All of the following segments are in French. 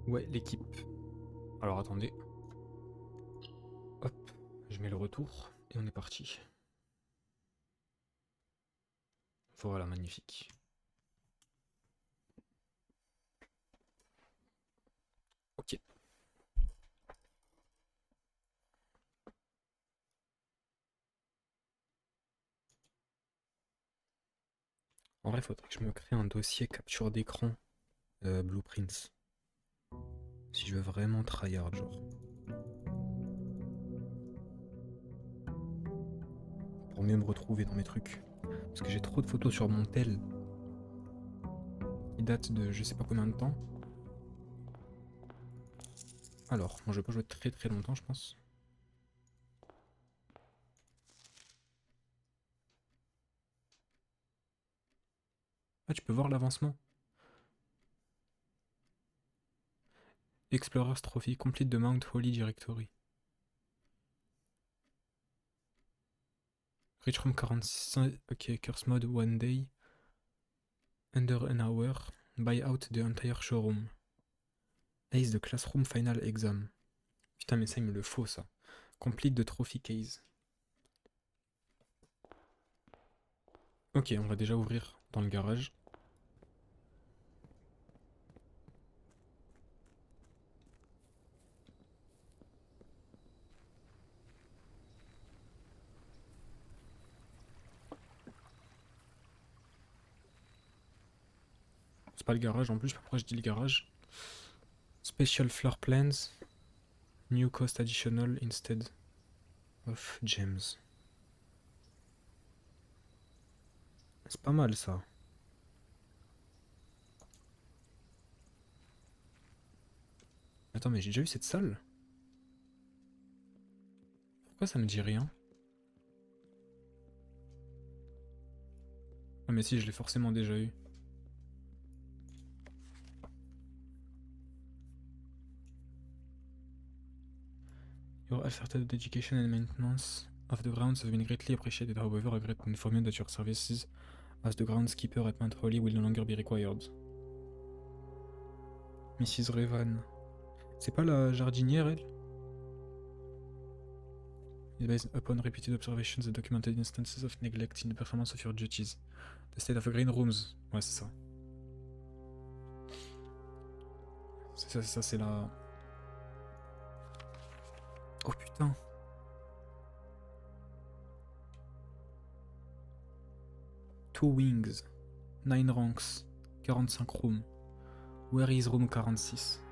Ouais, l'équipe. Alors attendez. Hop, je mets le retour et on est parti. Voilà, magnifique. Ok. En vrai, faudrait que je me crée un dossier capture d'écran Blueprints. Si je veux vraiment tryhard, genre. Pour mieux me retrouver dans mes trucs. Parce que j'ai trop de photos sur mon tel. Qui datent de je sais pas combien de temps. Alors, moi je vais pas jouer très très longtemps, je pense. Ah, tu peux voir l'avancement. Explorer's Trophy, complete the Mount Holly directory. Reach room 46. Ok, curse mode one day. Under an hour. Buy out the entire showroom. Ace the classroom final exam. Putain, mais ça, il me le faut, ça. Complete the trophy case. Ok, on va déjà ouvrir dans le garage. C'est pas le garage en plus, je sais pas pourquoi je dis le garage. Special floor plans. New cost additional instead of gems. C'est pas mal ça. Attends, mais j'ai déjà vu cette salle? Pourquoi ça me dit rien? Ah mais si, je l'ai forcément déjà eu. Your asserted dedication and maintenance of the grounds has been greatly appreciated. However, I regret to inform you that your services as the groundskeeper at Mount Holly will no longer be required. Mrs. Revan. C'est pas la jardinière, elle? Is based upon repeated observations and documented instances of neglect in the performance of your duties. The state of the green rooms. Ouais, c'est ça. C'est ça, c'est la... Oh putain. Two wings. 9 ranks. 45 rooms. Where is room 46?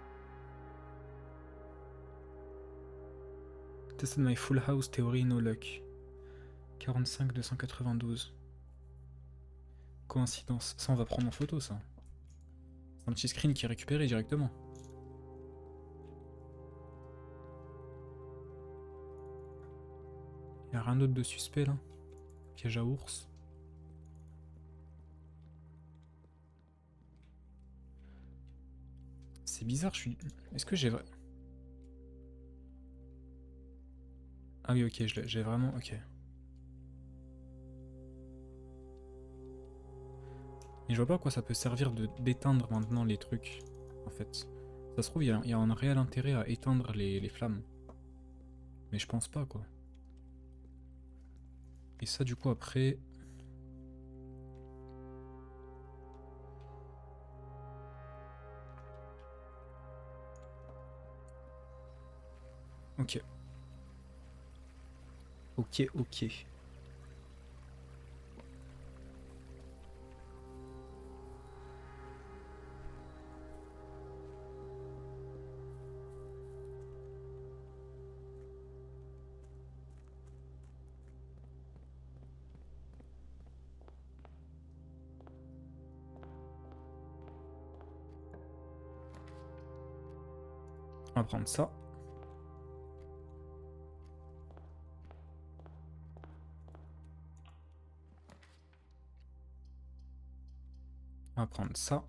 Tested my full house theory, no luck. 45 292. Coïncidence. Ça, on va prendre en photo, ça. C'est un petit screen qui est récupéré directement. Y'a rien d'autre de suspect, là. Piège à ours. C'est bizarre, je suis... Est-ce que j'ai... Ah oui, ok, j'ai vraiment... Ok. Mais je vois pas à quoi ça peut servir d'éteindre maintenant les trucs, en fait. Ça se trouve, il y a un réel intérêt à éteindre les flammes. Mais je pense pas, quoi. Et ça, du coup, après... Ok. Ok, ok. On va prendre ça. On va prendre ça.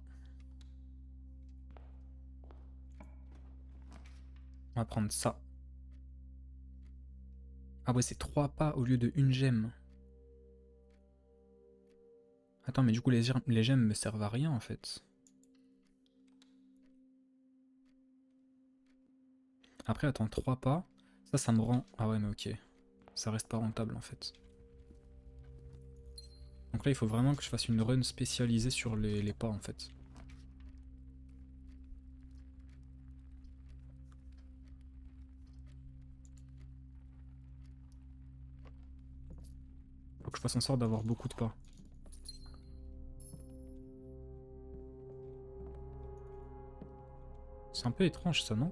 On va prendre ça. Ah ouais, c'est 3 pas au lieu de une gemme. Attends, mais du coup, les gemmes me servent à rien, en fait. Après, attends, 3 pas. Ça me rend... Ah ouais, mais ok. Ça reste pas rentable, en fait. Donc là, il faut vraiment que je fasse une run spécialisée sur les pas, en fait. Faut que je fasse en sorte d'avoir beaucoup de pas. C'est un peu étrange, ça, non?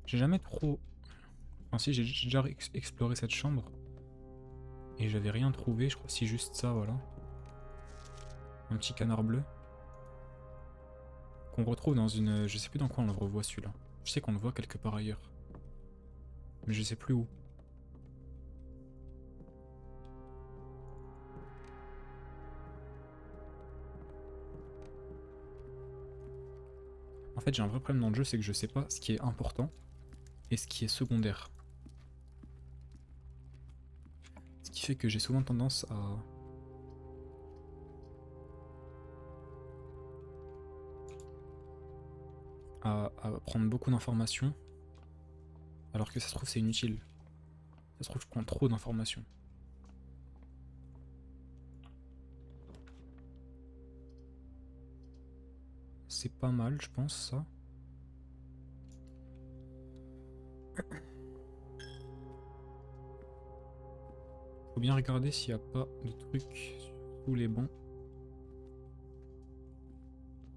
J'ai jamais trop... Enfin si, j'ai déjà exploré cette chambre. Et j'avais rien trouvé, je crois. Si, juste ça, voilà. Un petit canard bleu. Qu'on retrouve dans une... Je sais plus dans quoi on le revoit, celui-là. Je sais qu'on le voit quelque part ailleurs. Mais je sais plus où. En fait, j'ai un vrai problème dans le jeu, c'est que je sais pas ce qui est important et ce qui est secondaire. Ce qui fait que j'ai souvent tendance à prendre beaucoup d'informations, alors que ça se trouve c'est inutile. Ça se trouve je prends trop d'informations. C'est pas mal, je pense, ça. Faut bien regarder s'il n'y a pas de trucs sous les bancs.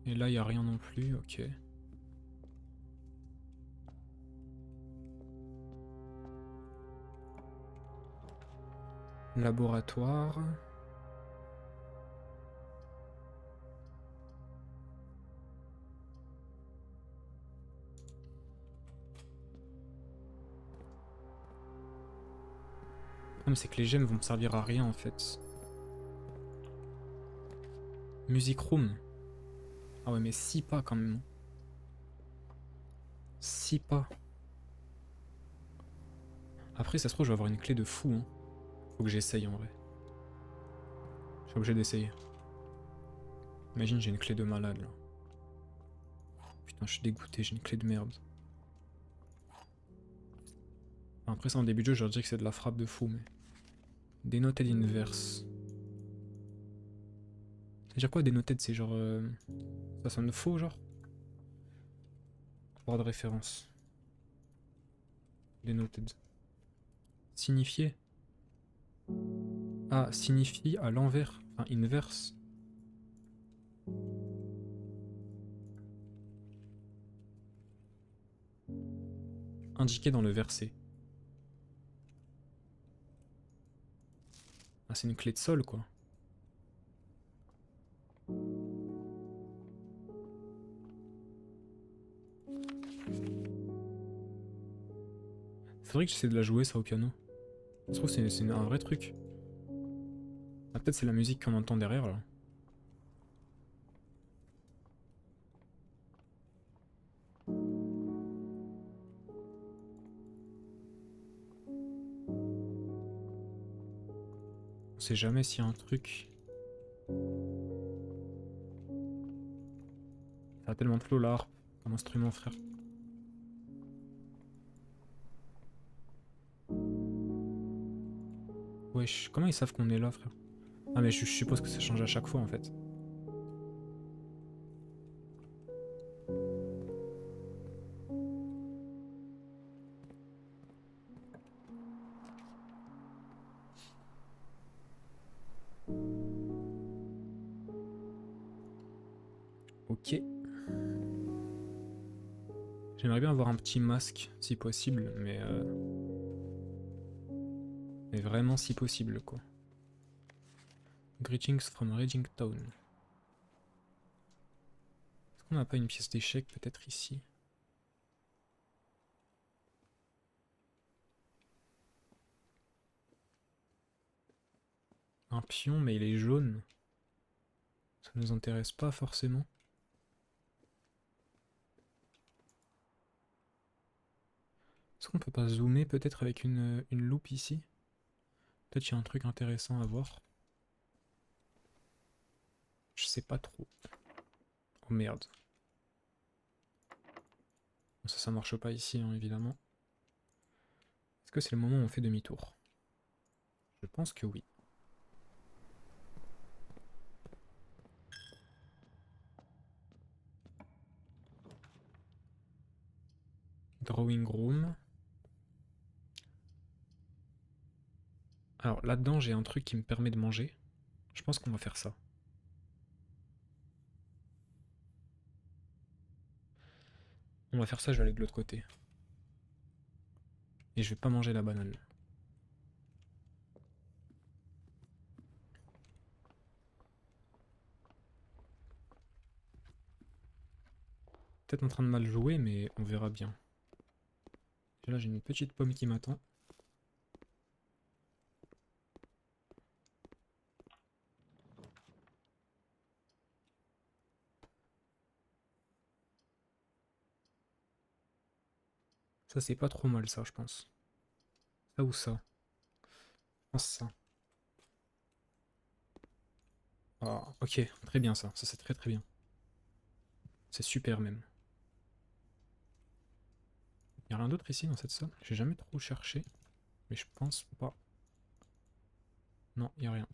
Et là, il n'y a rien non plus, ok. Laboratoire. Ah, mais c'est que les gemmes vont me servir à rien en fait. Music room. Ah ouais, mais 6 pas quand même. 6 pas. Après, ça se trouve, je vais avoir une clé de fou. Hein. Faut que j'essaye en vrai. Je suis obligé d'essayer. Imagine, j'ai une clé de malade là. Putain, je suis dégoûté, j'ai une clé de merde. Enfin, après, ça en début de jeu, je leur dirais que c'est de la frappe de fou, mais. Denoted inverse. C'est-à-dire quoi denoted? C'est genre. Ça sonne faux, genre? Barre de référence. Denoted. Signifier. Ah, signifie à l'envers. Enfin, inverse. Indiqué dans le verset. Ah, c'est une clé de sol, quoi. Faudrait que j'essaie de la jouer, ça, au piano. Ça se trouve, c'est un vrai truc. Ah, peut-être c'est la musique qu'on entend derrière, là. On sait jamais s'il y a un truc. Ça a tellement de flow, la harpe, un instrument, frère. Wesh, comment ils savent qu'on est là, frère? Ah, mais je suppose que ça change à chaque fois, en fait. Ok. J'aimerais bien avoir un petit masque, si possible, mais... Mais vraiment si possible, quoi. Greetings from Raging Town. Est-ce qu'on n'a pas une pièce d'échec, peut-être, ici? Un pion, mais il est jaune. Ça nous intéresse pas forcément. Est-ce qu'on peut pas zoomer peut-être avec une loupe ici? Peut-être qu'il y a un truc intéressant à voir. Je sais pas trop. Oh merde. Bon, ça marche pas ici, hein, évidemment. Est-ce que c'est le moment où on fait demi-tour? Je pense que oui. Drawing room. Alors là-dedans, j'ai un truc qui me permet de manger. Je pense qu'on va faire ça. On va faire ça, je vais aller de l'autre côté. Et je vais pas manger la banane. Peut-être en train de mal jouer, mais on verra bien. Et là, j'ai une petite pomme qui m'attend. Ça, c'est pas trop mal, ça, je pense. Ça ou ça? Je pense ça. Ah, ok, très bien ça. Ça, c'est très très bien. C'est super même. Y'a rien d'autre ici dans cette salle? J'ai jamais trop cherché. Mais je pense pas. Non, y'a rien.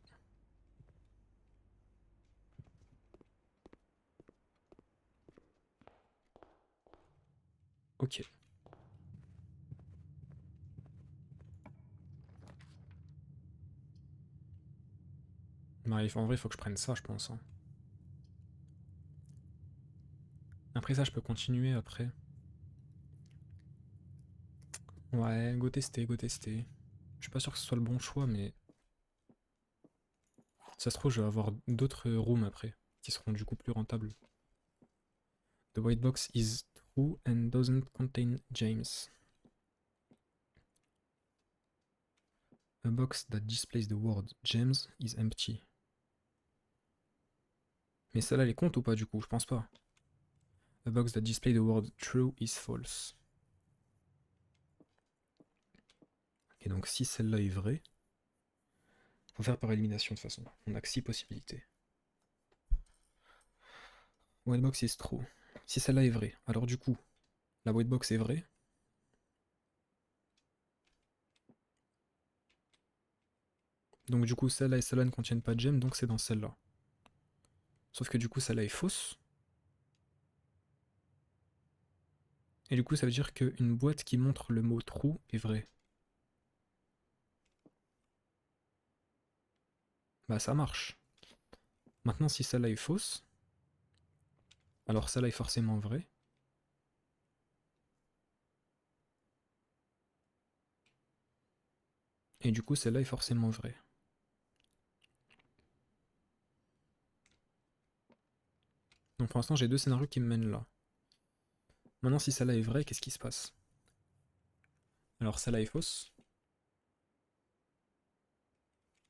Ok. Bah, en vrai, il faut que je prenne ça, je pense, hein. Après ça, je peux continuer après. Ouais, go tester, go tester. Je suis pas sûr que ce soit le bon choix, mais ça se trouve, je vais avoir d'autres rooms après, qui seront du coup plus rentables. The white box is true and doesn't contain James. A box that displays the word James is empty. Mais celle-là, elle compte ou pas du coup? Je pense pas. A box that displays the word true is false. Et donc si celle-là est vraie, faut faire par élimination de toute façon. On a que 6 possibilités. White box is true. Si celle-là est vraie, alors du coup, la white box est vraie. Donc du coup, celle-là et celle-là ne contiennent pas de gemme, donc c'est dans celle-là. Sauf que du coup, celle-là est fausse. Et du coup, ça veut dire qu'une boîte qui montre le mot true est vraie. Bah ça marche. Maintenant, si celle-là est fausse, alors celle-là est forcément vraie. Et du coup, celle-là est forcément vraie. Donc pour l'instant, j'ai deux scénarios qui me mènent là. Maintenant, si celle-là est vraie, qu'est-ce qui se passe? Alors celle-là est fausse.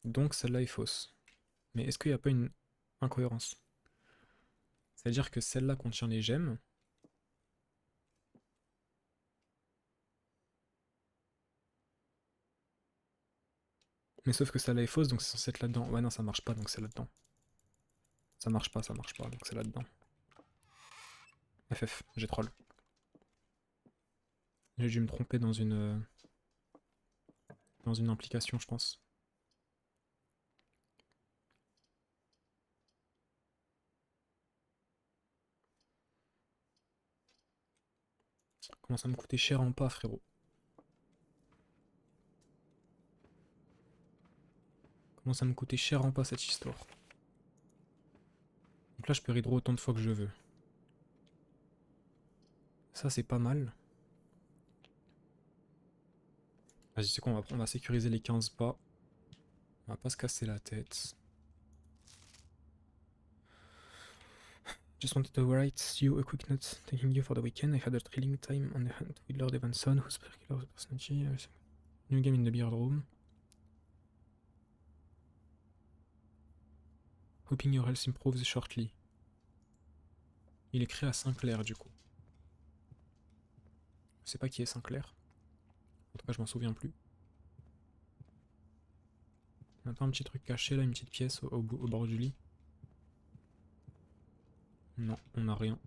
Donc celle-là est fausse. Mais est-ce qu'il n'y a pas une incohérence? C'est-à-dire que celle-là contient les gemmes. Mais sauf que celle-là est fausse, donc c'est censé être là-dedans. Ouais, non, ça marche pas, donc c'est là-dedans. Ça marche pas, donc c'est là-dedans. FF, j'ai troll. J'ai dû me tromper dans une implication, je pense. Ça commence à me coûter cher en pas, frérot. Commence à me coûter cher en pas, cette histoire. Donc là, je peux redraw autant de fois que je veux. Ça, c'est pas mal. Vas-y, c'est quoi, on va sécuriser les 15 pas. On va pas se casser la tête. Just wanted to write you a quick note thanking you for the weekend. I had a thrilling time on the hunt with Lord Evanson, whose particular personality. New game in the beard room. Hoping your health improves shortly. Il est créé à Sinclair du coup. Je sais pas qui est Sinclair. En tout cas, je m'en souviens plus. On a pas un petit truc caché là, une petite pièce au bord du lit. Non, on n'a rien.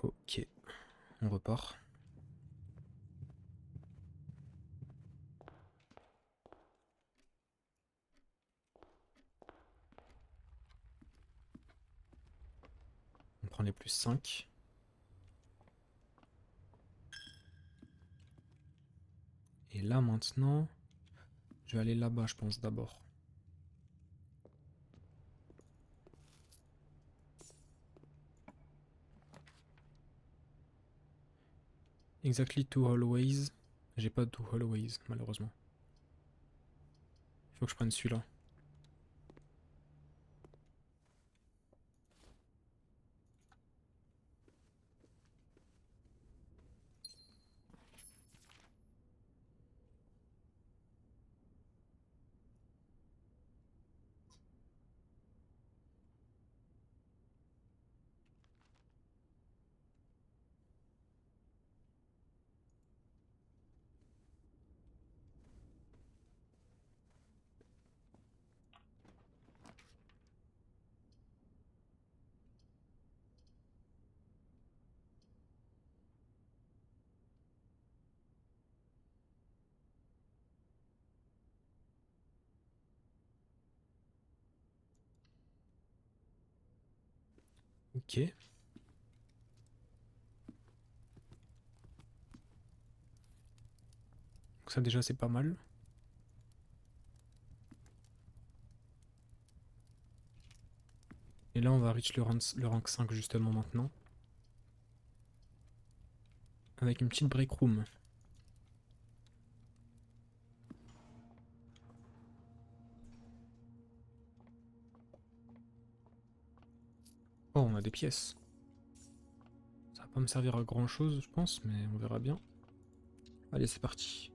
Ok, on repart. On prend les plus 5. Et là maintenant, je vais aller là-bas, je pense d'abord. Exactly 2 hallways. J'ai pas 2 hallways, malheureusement. Il faut que je prenne celui-là. Ok. Donc ça déjà c'est pas mal. Et là on va reach le rank 5 justement maintenant. Avec une petite break room. Oh, on a des pièces. Ça va pas me servir à grand chose, je pense, mais on verra bien. Allez, c'est parti.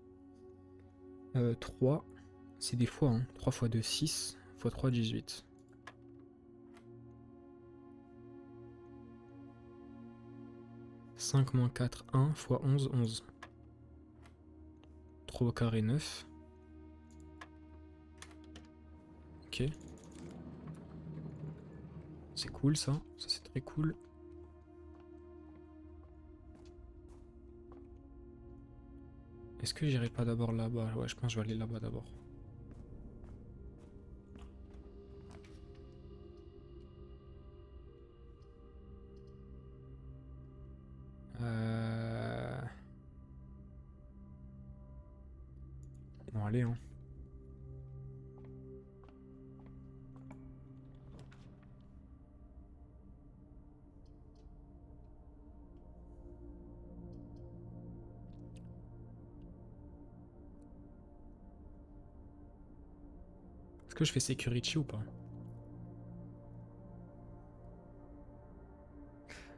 3, c'est des fois, hein. 3 x 2, 6, x 3, 18. « 5 moins 4, 1, x 11, 11. 3 au carré, 9. Ok. C'est cool ça, ça c'est très cool. Est-ce que j'irai pas d'abord là-bas? Ouais, je pense que je vais aller là-bas d'abord. Bon, allez, hein. Est-ce que je fais security ou pas?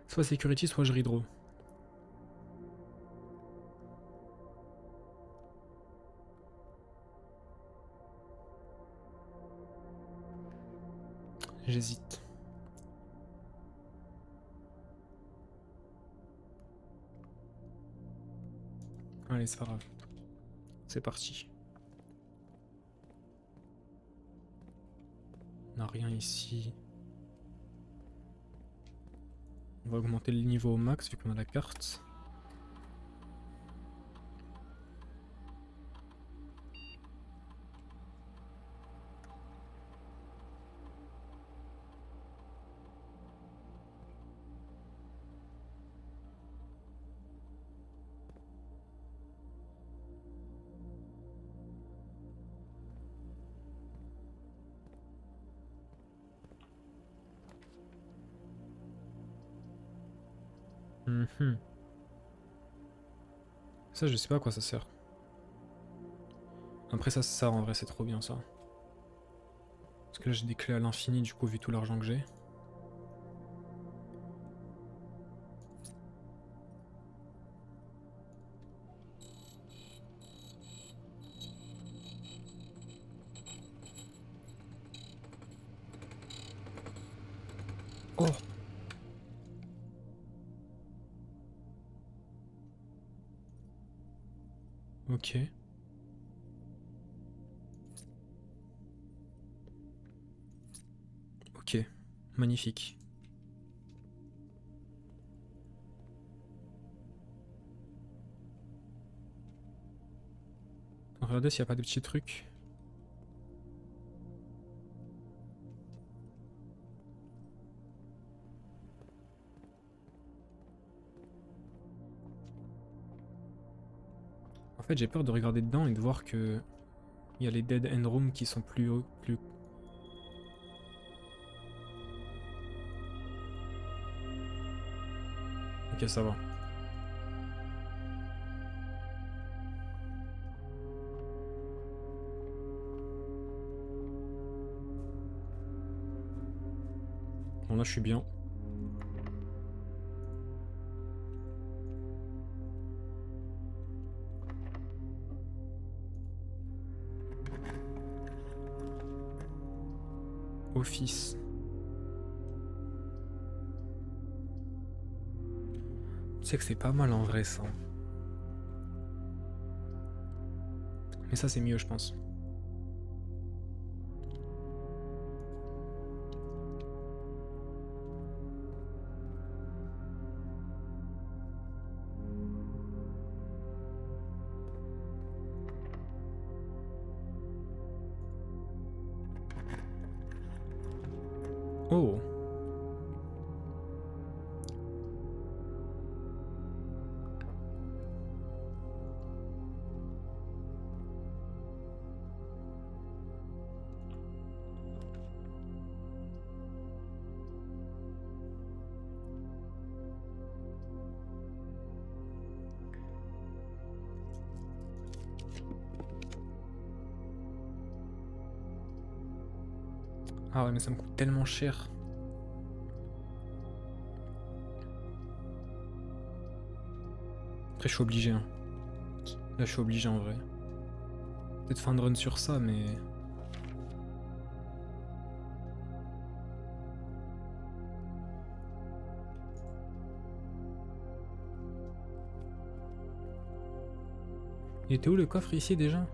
Soit security, soit je redraw. J'hésite. Allez, c'est pas grave. C'est parti. On n'a rien ici. On va augmenter le niveau au max vu qu'on a la carte. Ça, je sais pas à quoi ça sert. Après, ça sert en vrai, c'est trop bien ça. Parce que là, j'ai des clés à l'infini, du coup, vu tout l'argent que j'ai. Oh! Ok. Magnifique. Regardez s'il n'y a pas de petits trucs. En fait, j'ai peur de regarder dedans et de voir que il y a les dead end rooms qui sont plus hauts, plus... Ok, ça va. Bon, là, je suis bien. Office. Tu sais que c'est pas mal en vrai, ça. Mais ça, c'est mieux, je pense. Oh! Ah ouais, mais ça me coûte tellement cher. Après, je suis obligé, hein. Là, je suis obligé en vrai. Peut-être fin de run sur ça, mais... Il était où le coffre ici déjà?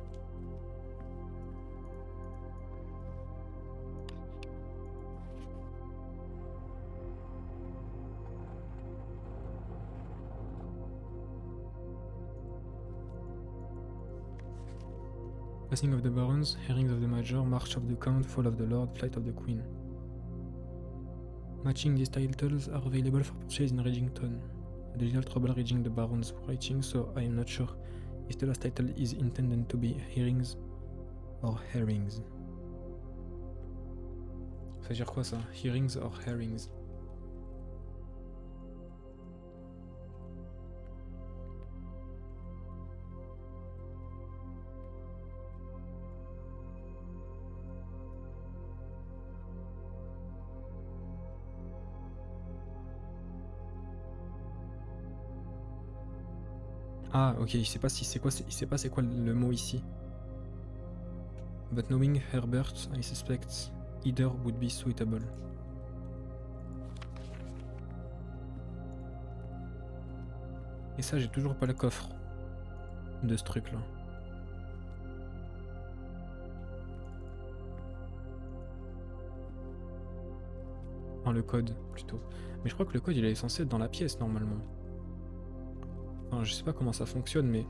Passing of the Barons, Hearings of the Major, March of the Count, Fall of the Lord, Flight of the Queen. Matching these titles are available for purchase in Reddington. I had a little trouble reading the Baron's writing, so I am not sure if the last title is intended to be Hearings or Herrings. Ça veut dire quoi ça? Hearings or Herrings? Ah ok, il sait pas si c'est quoi, il sait pas c'est quoi le mot ici. But knowing Herbert, I suspect either would be suitable. Et ça, j'ai toujours pas le coffre de ce truc là. Enfin, le code plutôt. Mais je crois que le code il est censé être dans la pièce normalement. Enfin, je sais pas comment ça fonctionne, mais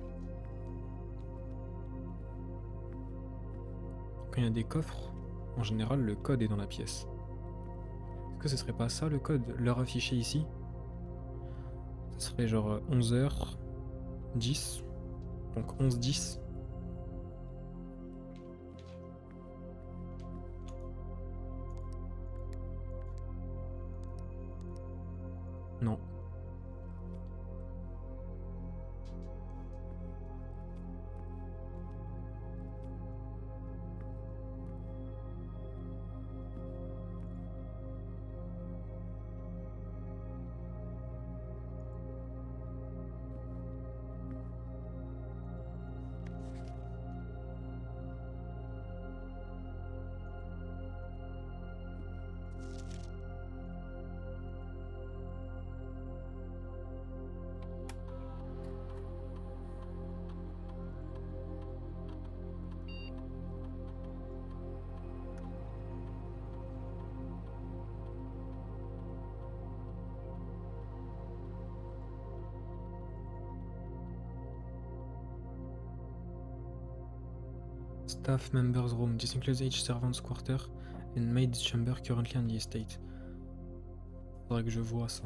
quand il y a des coffres, en général le code est dans la pièce. Est-ce que ce serait pas ça le code, l'heure affichée ici? Ça serait genre 11h10, donc 11-10. Non. Staff members room. This includes each servant's quarter and maid's chamber currently on the estate. Faudrait que je vois ça.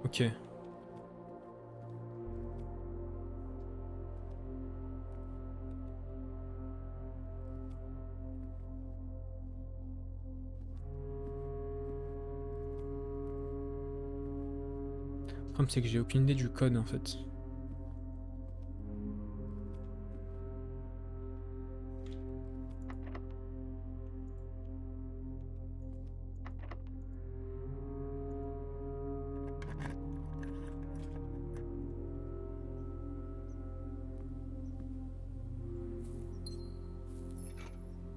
Ok. Le problème c'est que j'ai aucune idée du code en fait.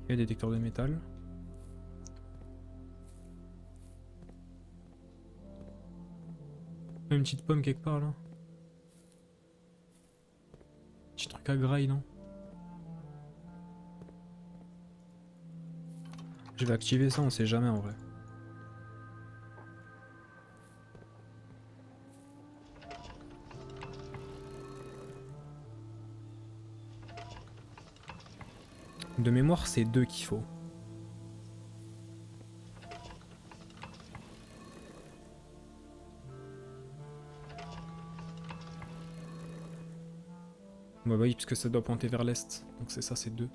Il y a des détecteurs de métal. Une petite pomme quelque part là. Petit truc à graille non? Je vais activer ça, on sait jamais en vrai. De mémoire c'est 2 qu'il faut. Bah oui, parce que ça doit pointer vers l'est. Donc c'est ça, c'est 2.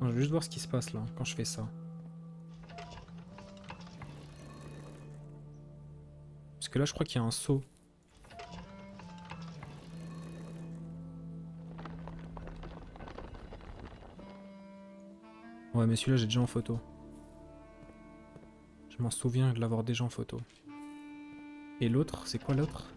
Je vais juste voir ce qui se passe là, quand je fais ça. Parce que là, je crois qu'il y a un saut. Ouais, mais celui-là, j'ai déjà en photo. Je m'en souviens de l'avoir déjà en photo. Et l'autre, c'est quoi l'autre?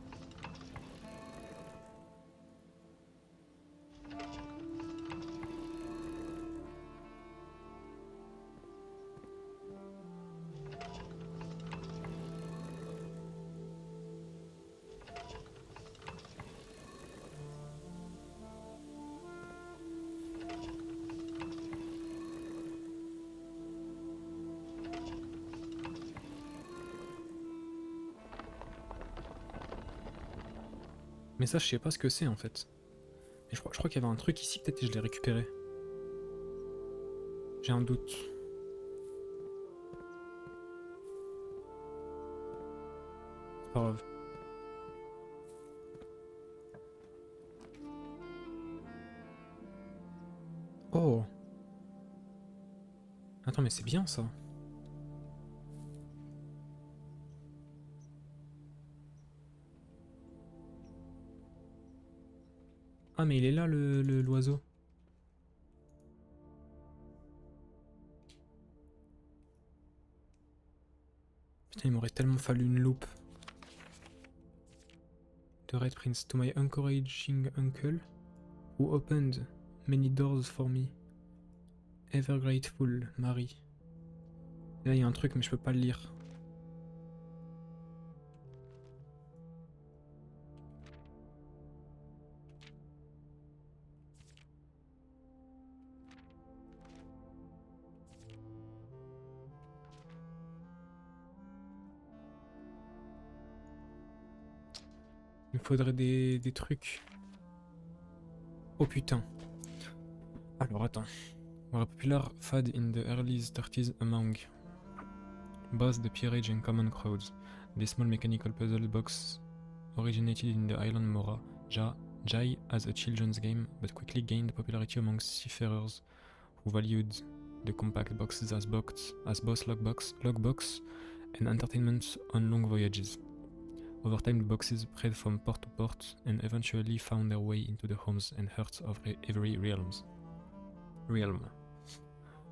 Mais ça, je sais pas ce que c'est en fait. Mais je crois qu'il y avait un truc ici, peut-être que je l'ai récupéré. J'ai un doute. C'est pas grave. Oh! Attends, mais c'est bien ça. Ah, mais il est là l'oiseau. Putain, il m'aurait tellement fallu une loupe. The Red Prince, to my encouraging uncle, who opened many doors for me. Ever grateful, Marie. Et là, il y a un truc, mais je peux pas le lire. Il me faudrait des trucs. Oh putain. Alors attends. A popular fad in the early 30s among both the peerage and common crowds. The small mechanical puzzle box originated in the island Mora, Jai as a children's game, but quickly gained popularity among seafarers who valued the compact boxes as both logbox, and entertainment on long voyages. Over time, the boxes spread from port to port and eventually found their way into the homes and hearts of every realm.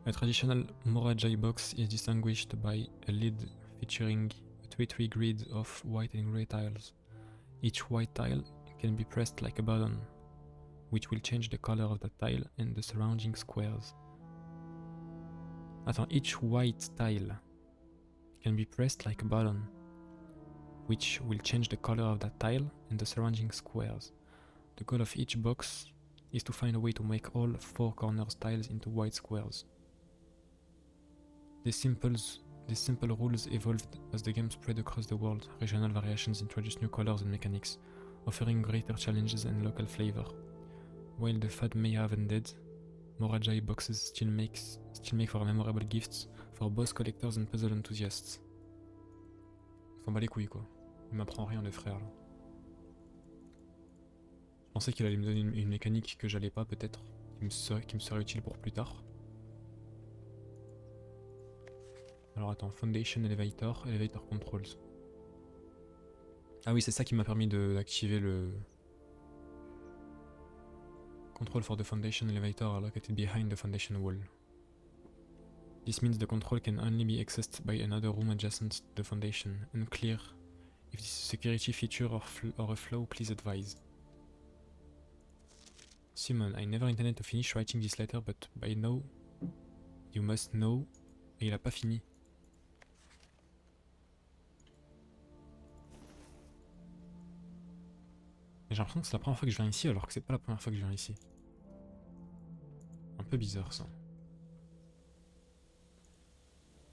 A traditional Morajai box is distinguished by a lid featuring a 2x3 grid of white and grey tiles. Each white tile can be pressed like a button, which will change the color of the tile and the surrounding squares. Attends, each white tile can be pressed like a button, which will change the color of that tile and the surrounding squares. The goal of each box is to find a way to make all 4 corners tiles into white squares. These simple rules evolved as the game spread across the world. Regional variations introduced new colors and mechanics, offering greater challenges and local flavor. While the fad may have ended, more agile boxes still make for memorable gifts for boss collectors and puzzle enthusiasts. On s'en bat les couilles quoi. Il m'apprend rien le frère là. Je pensais qu'il allait me donner une mécanique que j'allais pas peut-être, qui me serait utile pour plus tard. Alors attends, Foundation Elevator Controls. Ah oui, c'est ça qui m'a permis d'activer le control for the foundation elevator located behind the foundation wall. This means the control can only be accessed by another room adjacent to the foundation. Unclear if this is a security feature or a flaw, please advise. Simon, I never intended to finish writing this letter, but by now you must know. Et il a pas fini. J'ai l'impression que c'est la première fois que je viens ici alors que c'est pas la première fois que je viens ici. Un peu bizarre ça.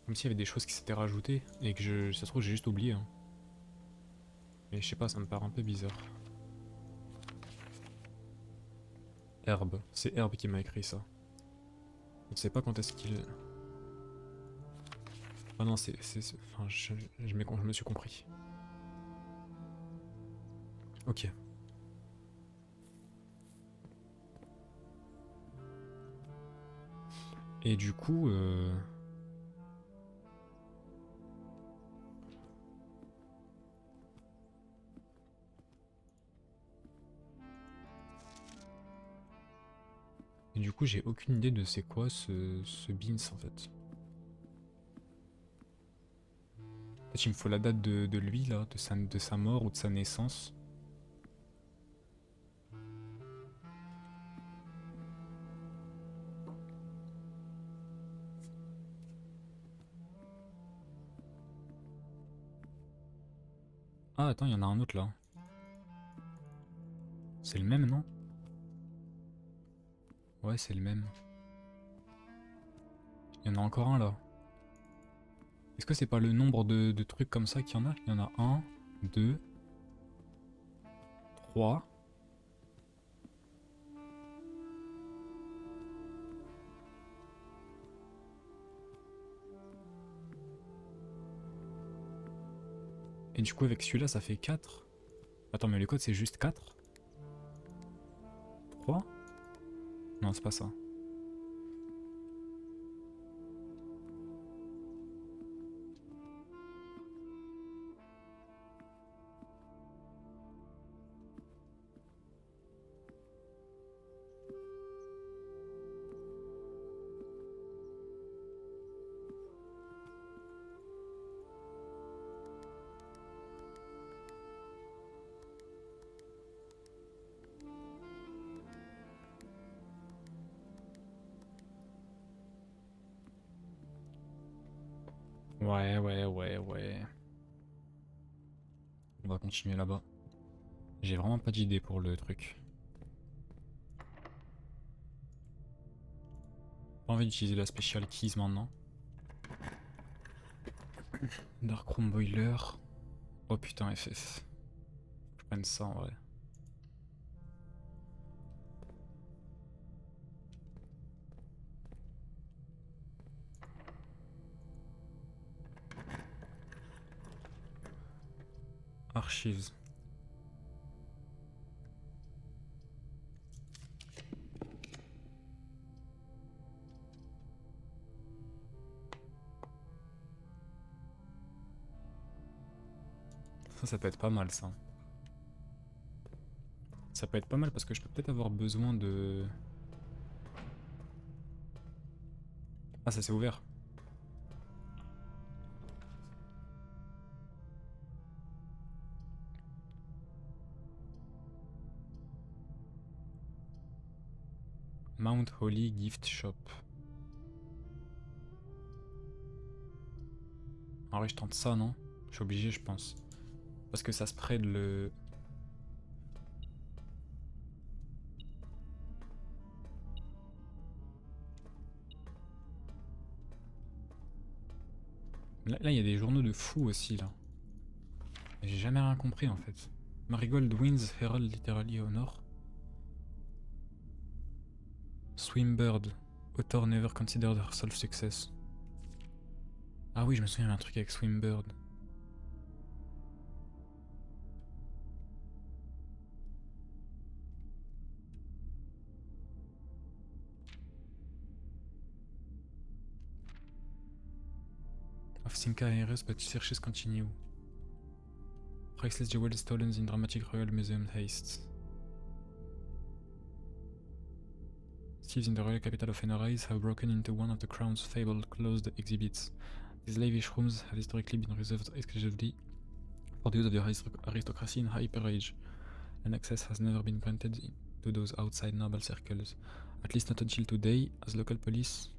Comme s'il y avait des choses qui s'étaient rajoutées et que ça se trouve j'ai juste oublié. Hein. Mais je sais pas, ça me paraît un peu bizarre. Herbe, c'est Herbe qui m'a écrit ça. Je ne sais pas quand est-ce qu'il... Ah non, enfin, je me suis compris. Ok. Et du coup... Et du coup, j'ai aucune idée de c'est quoi ce Beans en fait. Peut-être il me faut la date de lui là, de sa mort ou de sa naissance. Ah attends, il y en a un autre là. C'est le même non? Ouais, c'est le même. Il y en a encore un là. Est-ce que c'est pas le nombre de trucs comme ça qu'il y en a? Il y en a 1, 2, 3. Et du coup avec celui-là ça fait 4. Attends mais le code c'est juste 4? 3? Non c'est pas ça. Ouais. On va continuer là-bas. J'ai vraiment pas d'idée pour le truc. Pas envie d'utiliser la special keys maintenant. Darkroom Boiler. Oh putain FF. Je prenne ça en vrai. Archives. Ça peut être pas mal ça. Ça peut être pas mal parce que je peux peut-être avoir besoin de... Ah ça s'est ouvert. Mount Holly Gift Shop. En vrai, je tente ça, non? Je suis obligé, je pense. Parce que ça spread le... Là, il y a des journaux de fous aussi, là. J'ai jamais rien compris, en fait. Marigold wins Herald literally honor. Swimbird. Author never considered herself success. Ah oui, je me souviens d'un truc avec Swimbird. Of Sinka Heiress, but searches continue. Priceless jewels stolen in dramatic Royal Museum heist. Thieves in the royal capital of Enorais have broken into one of the crown's fabled closed exhibits. These lavish rooms have historically been reserved exclusively for the use of the aristocracy in hyper age, and access has never been granted to those outside noble circles, at least not until today, as local police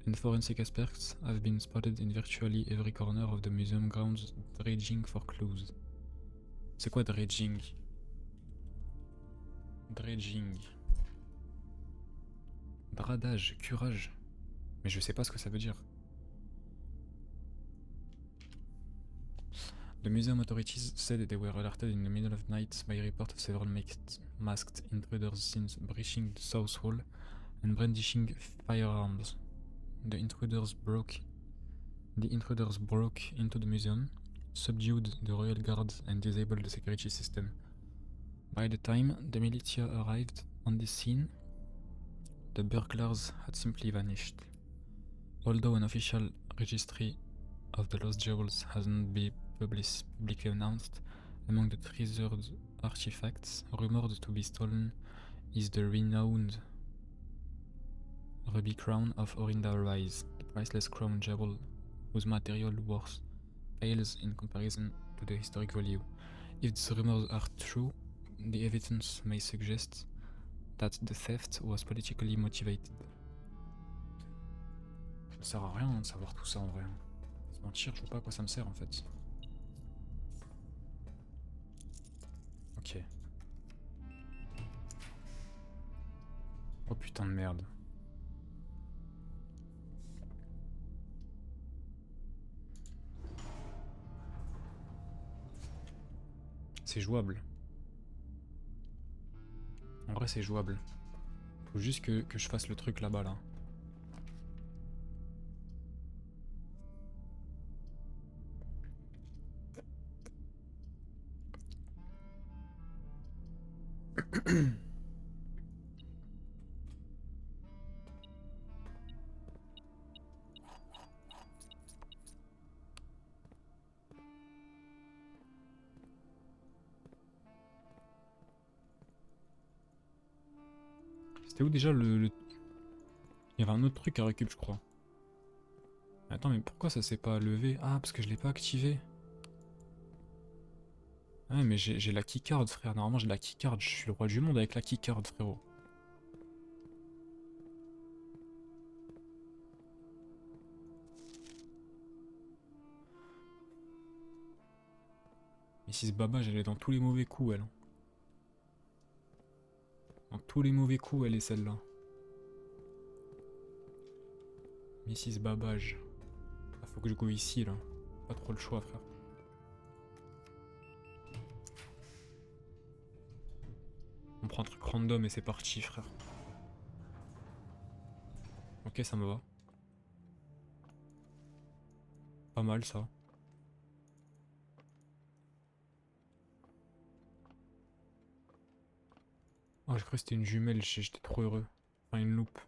and forensic experts have been spotted in virtually every corner of the museum grounds dredging for clues. C'est quoi dredging? Dredging. Bradage, curage. Mais je sais pas ce que ça veut dire. The museum authorities said they were alerted in the middle of the night by a report of several masked intruders since breaching the south wall and brandishing firearms. The intruders broke into the museum, subdued the royal guards and disabled the security system. By the time the militia arrived on the scene, the burglars had simply vanished. Although an official registry of the lost jewels has not been publicly announced, among the treasured artifacts rumored to be stolen is the renowned Ruby Crown of Orinda Rise, the priceless crown jewel whose material worth pales in comparison to the historic value. If these rumors are true, the evidence may suggest that the theft was politically motivated. Ça sert à rien de savoir tout ça en vrai. Se mentir, je vois pas à quoi ça me sert en fait. Ok. Oh putain de merde. C'est jouable. En vrai c'est jouable. Faut juste que je fasse le truc là-bas là. C'était où déjà le... Il y avait un autre truc à récup je crois. Attends mais pourquoi ça s'est pas levé? Ah parce que je l'ai pas activé. Ouais mais j'ai la keycard frère, normalement j'ai la keycard, je suis le roi du monde avec la keycard frérot. Mrs Babage elle est dans tous les mauvais coups elle. Dans tous les mauvais coups elle est celle-là. Mrs Babage. Ah, faut que je go ici là. Pas trop le choix frère. On prend un truc random et c'est parti frère. Ok ça me va. Pas mal ça. Oh j'ai cru que c'était une jumelle, j'étais trop heureux. Enfin une loupe.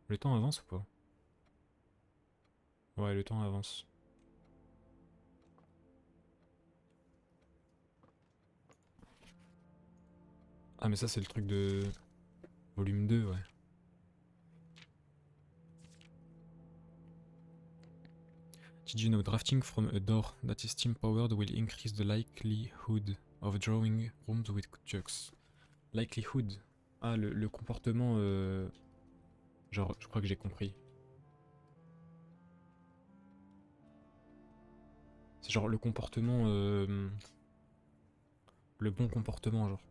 Le temps avance ou pas? Ouais le temps avance. Ah mais ça c'est le truc de... Volume 2 ouais. Did you know drafting from a door that is steam powered will increase the likelihood of drawing rooms with jokes? Likelihood? Ah, le comportement... Genre, je crois que j'ai compris. C'est genre le comportement... le bon comportement, genre.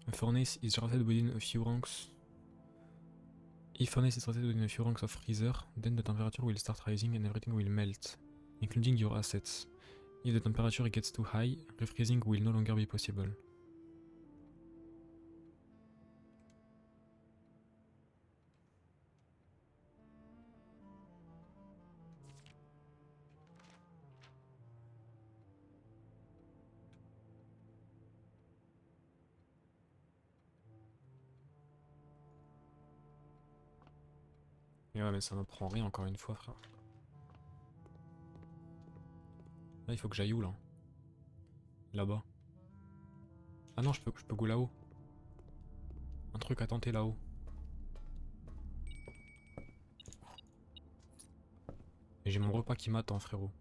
A furnace is rated within a few ranks. If furnace is rated within a few ranks of freezer, then the temperature will start rising and everything will melt, including your assets. If the temperature gets too high, refreezing will no longer be possible. Et ouais, mais ça m'apprend rien encore une fois, frère. Là, il faut que j'aille où, là? Là-bas. Ah non, je peux go là-haut. Un truc à tenter là-haut. Et j'ai mon repas qui m'attend, frérot.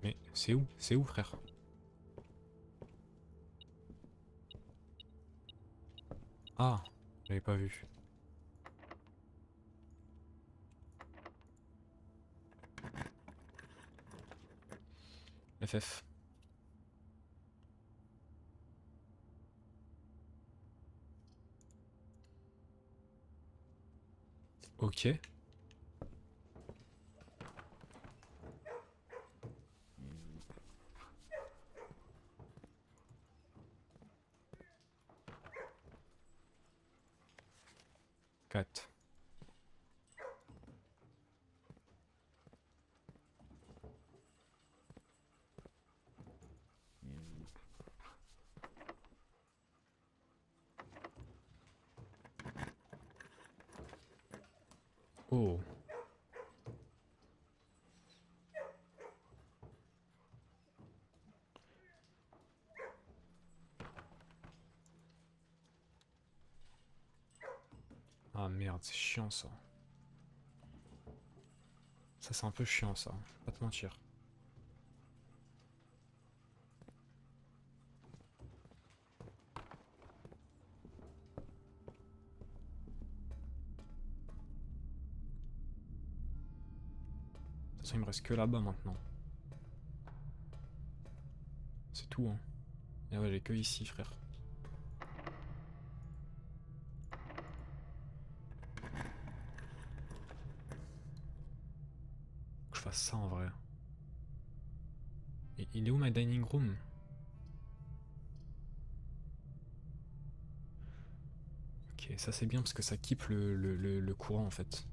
Mais c'est où? C'est où, frère? Ah, j'avais pas vu. FF. Ok. Quatre. Oh. Ah merde, c'est chiant ça. Ça c'est un peu chiant ça, pas te mentir. De toute façon il me reste que là-bas maintenant. C'est tout hein. Et ouais j'ai que ici frère. Faut que je fasse ça en vrai. Et il est où ma dining room? Ok, ça c'est bien parce que ça keep le courant en fait.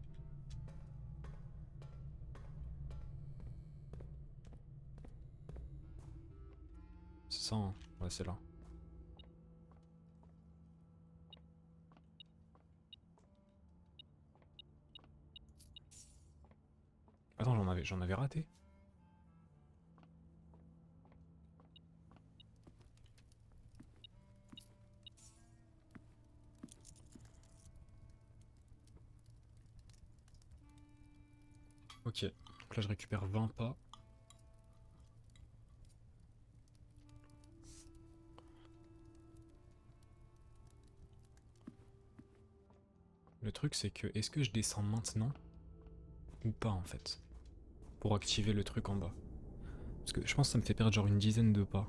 C'est ça hein. Ouais c'est là. Attends j'en avais raté. Ok, donc là je récupère 20 pas. Le truc c'est que est-ce que je descends maintenant ou pas en fait pour activer le truc en bas? Parce que je pense que ça me fait perdre genre une dizaine de pas.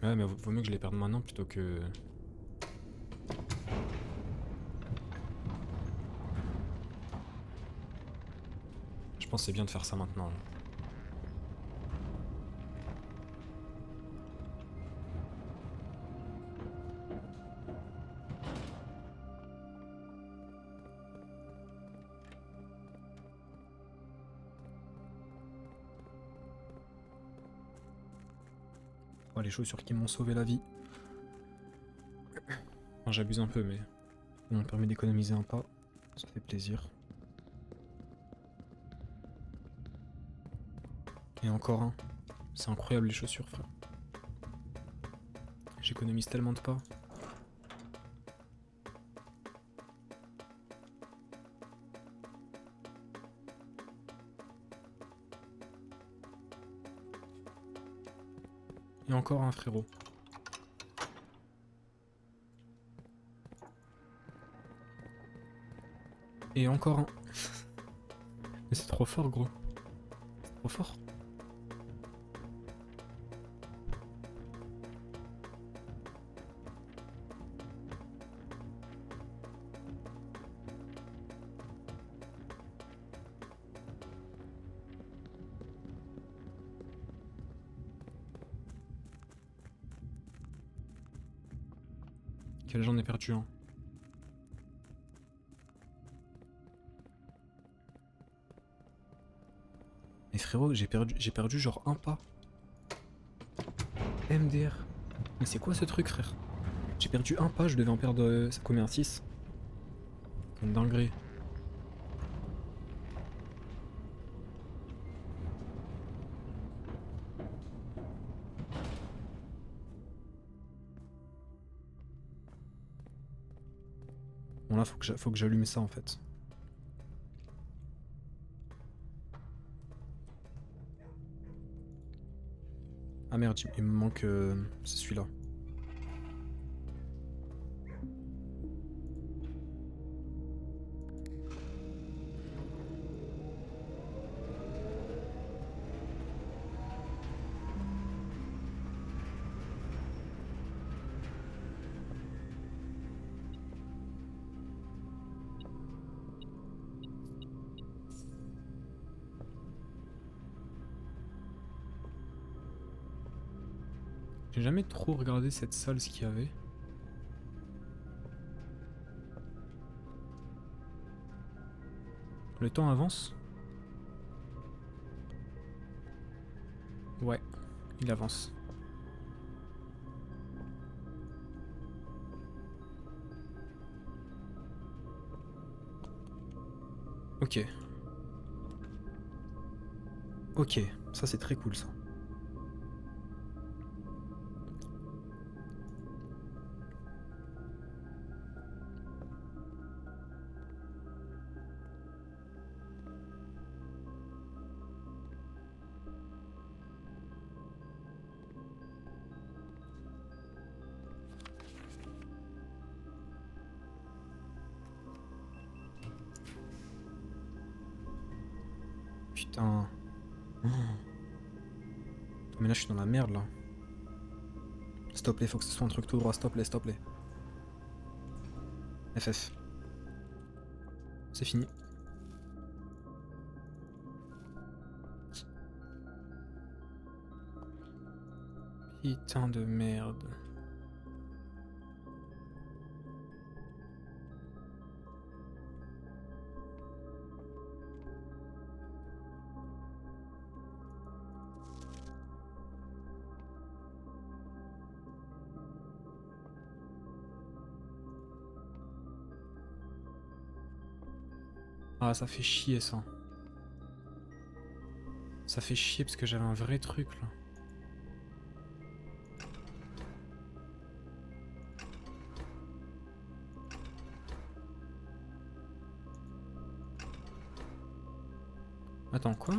Ouais mais vaut mieux que je les perde maintenant plutôt que... Je pense que c'est bien de faire ça maintenant. Là. Oh, les chaussures qui m'ont sauvé la vie. Enfin, j'abuse un peu mais ça me permet d'économiser un pas. Ça fait plaisir. Et encore un. C'est incroyable les chaussures frère. J'économise tellement de pas. Et encore un frérot. Et encore un. Mais c'est trop fort, gros. C'est trop fort. Quel j'en ai perdu un. Mais frérot, j'ai perdu genre un pas. MDR. Mais c'est quoi ce truc, frère? J'ai perdu un pas, je devais en perdre combien? 6. Une dinguerie. Bon là, faut que j'allume ça en fait. Ah merde, il me manque... c'est celui-là. J'ai jamais trop regardé cette salle, ce qu'il y avait. Le temps avance? Ouais, il avance. Ok. Ok, ça c'est très cool ça. Putain. Oh. Mais là je suis dans la merde là. S'il te plaît, faut que ce soit un truc tout droit, s'il te plaît, s'il te plaît. FF. C'est fini. Putain de merde. Ah, ça fait chier ça. Ça fait chier parce que j'avais un vrai truc là. Attends, quoi?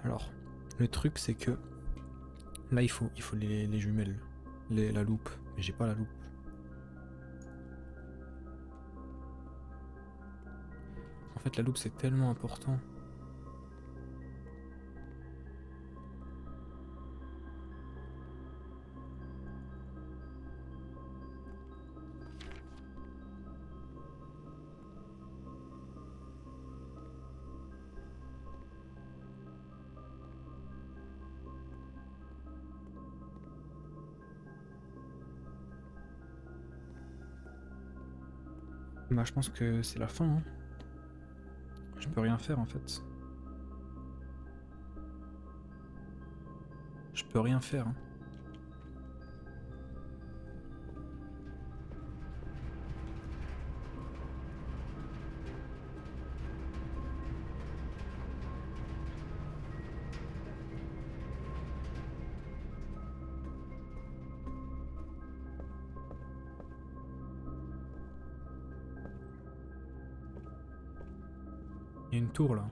Alors, le truc c'est que là il faut les jumelles, la loupe, mais j'ai pas la loupe. En fait la loupe c'est tellement important. Bah je pense que c'est la fin, hein. Je peux rien faire en fait. Je peux rien faire, hein. Il y a une tour là.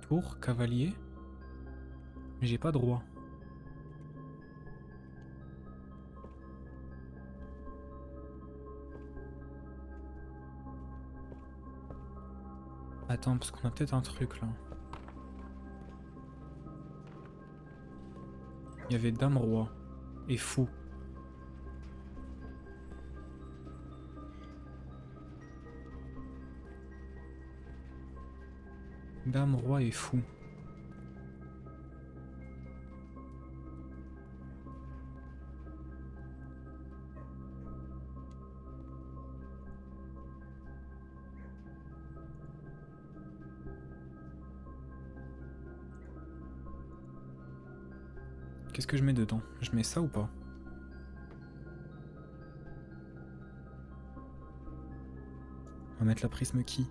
Tour, cavalier. Mais j'ai pas de roi. Attends, parce qu'on a peut-être un truc là. Il y avait dame roi et fou. Dame roi et fou. Qu'est-ce que je mets dedans? Je mets ça ou pas? On va mettre la prisme qui?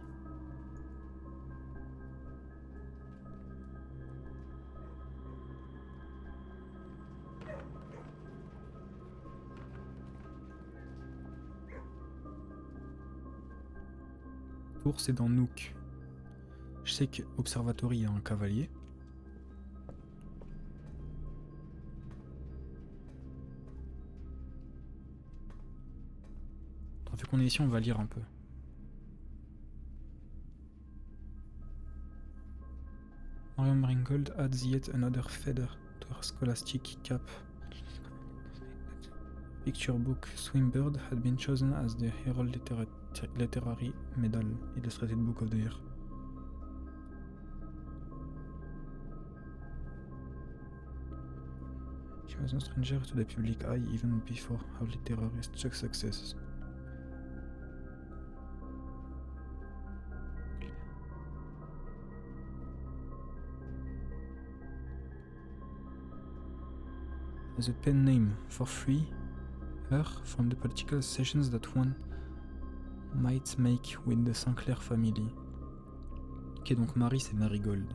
Tour c'est dans Nook. Je sais que Observatory a un cavalier. Vu qu'on est ici, on va lire un peu. Mariam Ringgold adds yet another feather to her scholastic cap. Picture book Swinburne had been chosen as the Herald Literary Medal Illustrated Book of the Year. She was no stranger to the public eye even before her literary successes. As a pen name for free, her from the political sessions that one might make with the Sinclair family. Ok, donc Marie c'est Marigold.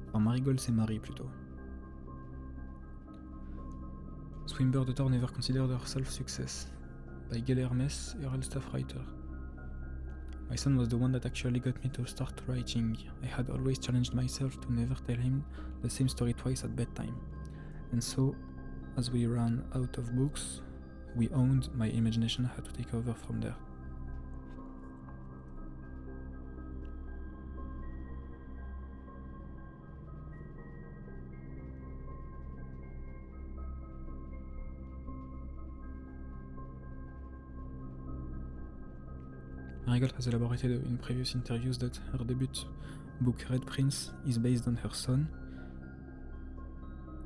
Enfin Marigold c'est Marie plutôt. Swinburne daughter never considered herself success. By Gail Hermes, Herald staff writer. My son was the one that actually got me to start writing. I had always challenged myself to never tell him the same story twice at bedtime. And so, as we ran out of books we owned, my imagination had to take over from there. Marigold has elaborated in previous interviews that her debut book Red Prince is based on her son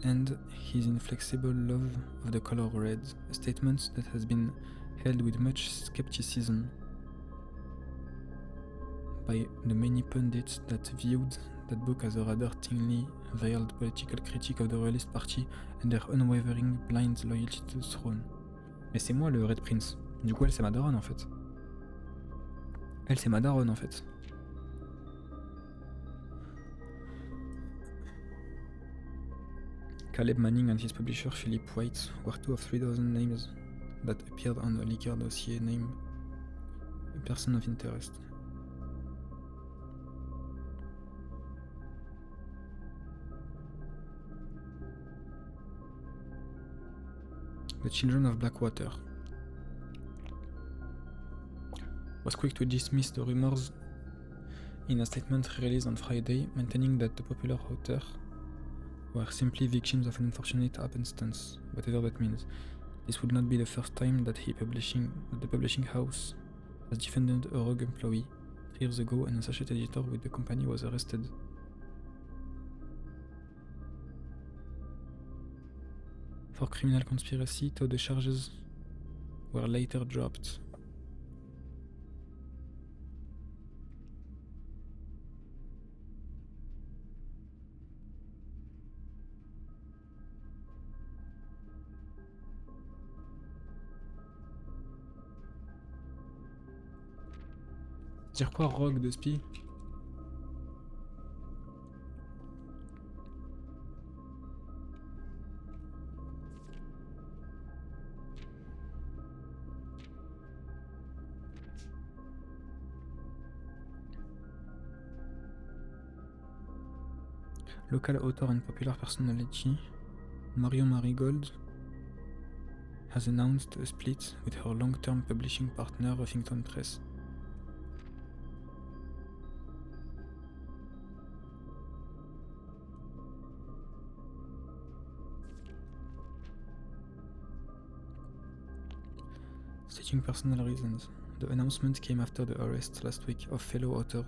and his inflexible love of the color red, a statement that has been held with much skepticism by the many pundits that viewed that book as a rather thinly veiled political critique of the Royalist Party and their unwavering blind loyalty to the throne. Mais c'est moi le Red Prince. Du coup elle c'est ma daronne en fait. Elle c'est ma daronne en fait. Caleb Manning and his publisher Philip White were two of 3,000 names that appeared on a liquor dossier named A Person of Interest. The Children of Blackwater was quick to dismiss the rumors in a statement released on Friday, maintaining that the popular author were simply victims of an unfortunate happenstance, whatever that means. This would not be the first time that the publishing house has defended a rogue employee. 3 years ago, an associate editor with the company was arrested. For criminal conspiracy, though the charges were later dropped. Dire quoi, rogue de spi? Local author and popular personality Marion Marigold has announced a split with her long-term publishing partner Huffington Press. Stating personal reasons, the announcement came after the arrest last week of fellow author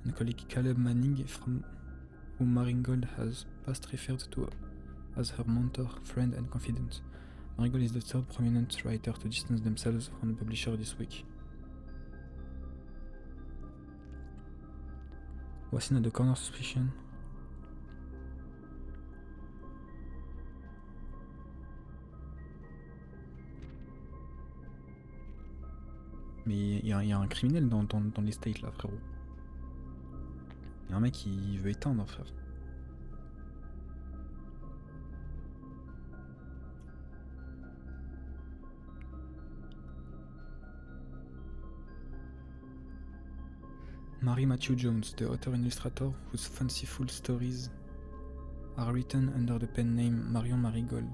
and colleague Caleb Manning, from whom Marigold has past referred to as her mentor, friend and confidant. Marigold is the third prominent writer to distance themselves from the publisher this week. Was seen at the corner of suspicion. Mais il y a un criminel dans les states là, frérot. Il y a un mec qui veut éteindre, frère. Mary Matthew Jones, the author and illustrator whose fanciful stories are written under the pen name Marion Marigold,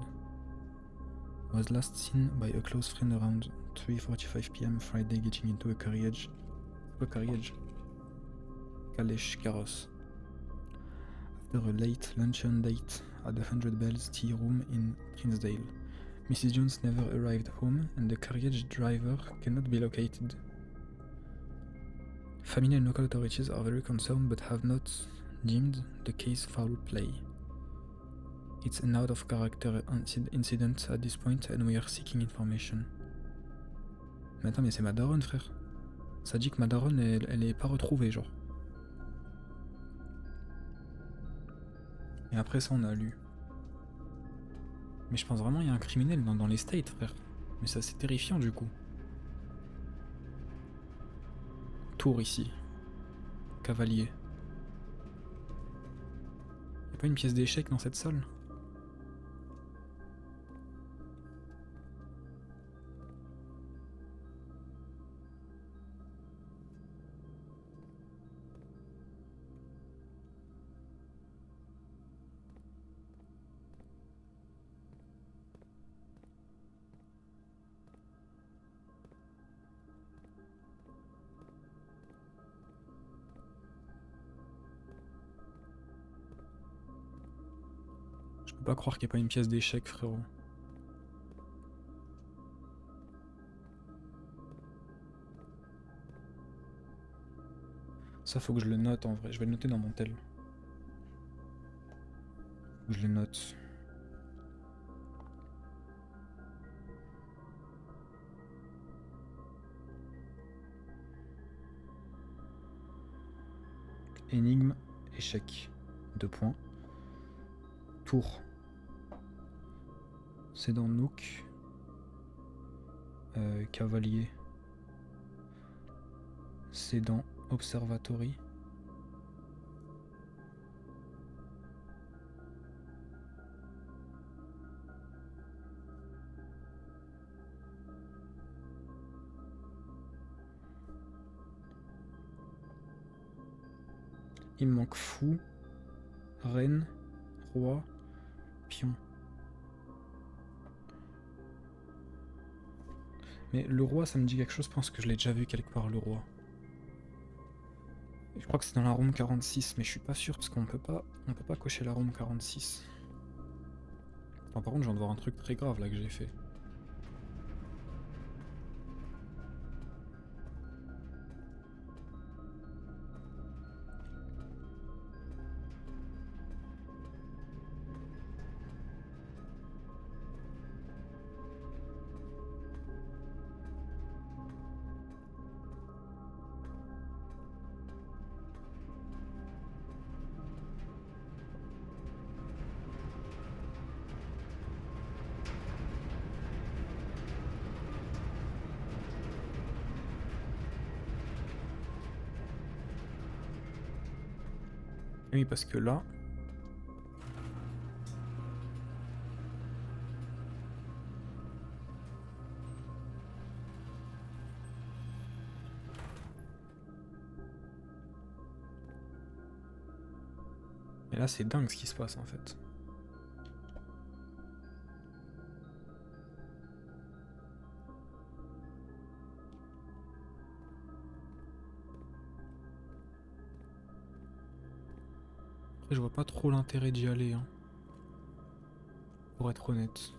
was last seen by a close friend around 3:45 p.m. Friday getting into a carriage Kalesh Carross after a late luncheon date at the 100 Bells Tea Room in Trinsdale. Mrs. Jones never arrived home and the carriage driver cannot be located. Family and local authorities are very concerned but have not deemed the case foul play. It's an out-of-character incident at this point and we are seeking information. Mais attends, mais c'est ma daronne, frère. Ça dit que ma daronne, elle est pas retrouvée, genre. Et après ça, on a lu. Mais je pense vraiment qu'il y a un criminel dans les States, frère. Mais ça, c'est terrifiant, du coup. Tour ici. Cavalier. Y'a pas une pièce d'échec dans cette salle? Je peux pas croire qu'il n'y a pas une pièce d'échec, frérot. Ça, faut que je le note en vrai. Je vais le noter dans mon tel. Faut que je le note. Énigme, échec. 2 points. Tour. C'est dans Nook. Cavalier. C'est dans Observatory. Il me manque fou, reine, roi, pion. Mais le roi, ça me dit quelque chose, je pense que je l'ai déjà vu quelque part, le roi. Et je crois que c'est dans la room 46, mais je suis pas sûr parce on peut pas cocher la room 46. Enfin, par contre, je viens de voir un truc très grave là que j'ai fait. Oui, parce que là... Et là, c'est dingue ce qui se passe en fait. Après, je vois pas trop l'intérêt d'y aller, hein, pour être honnête.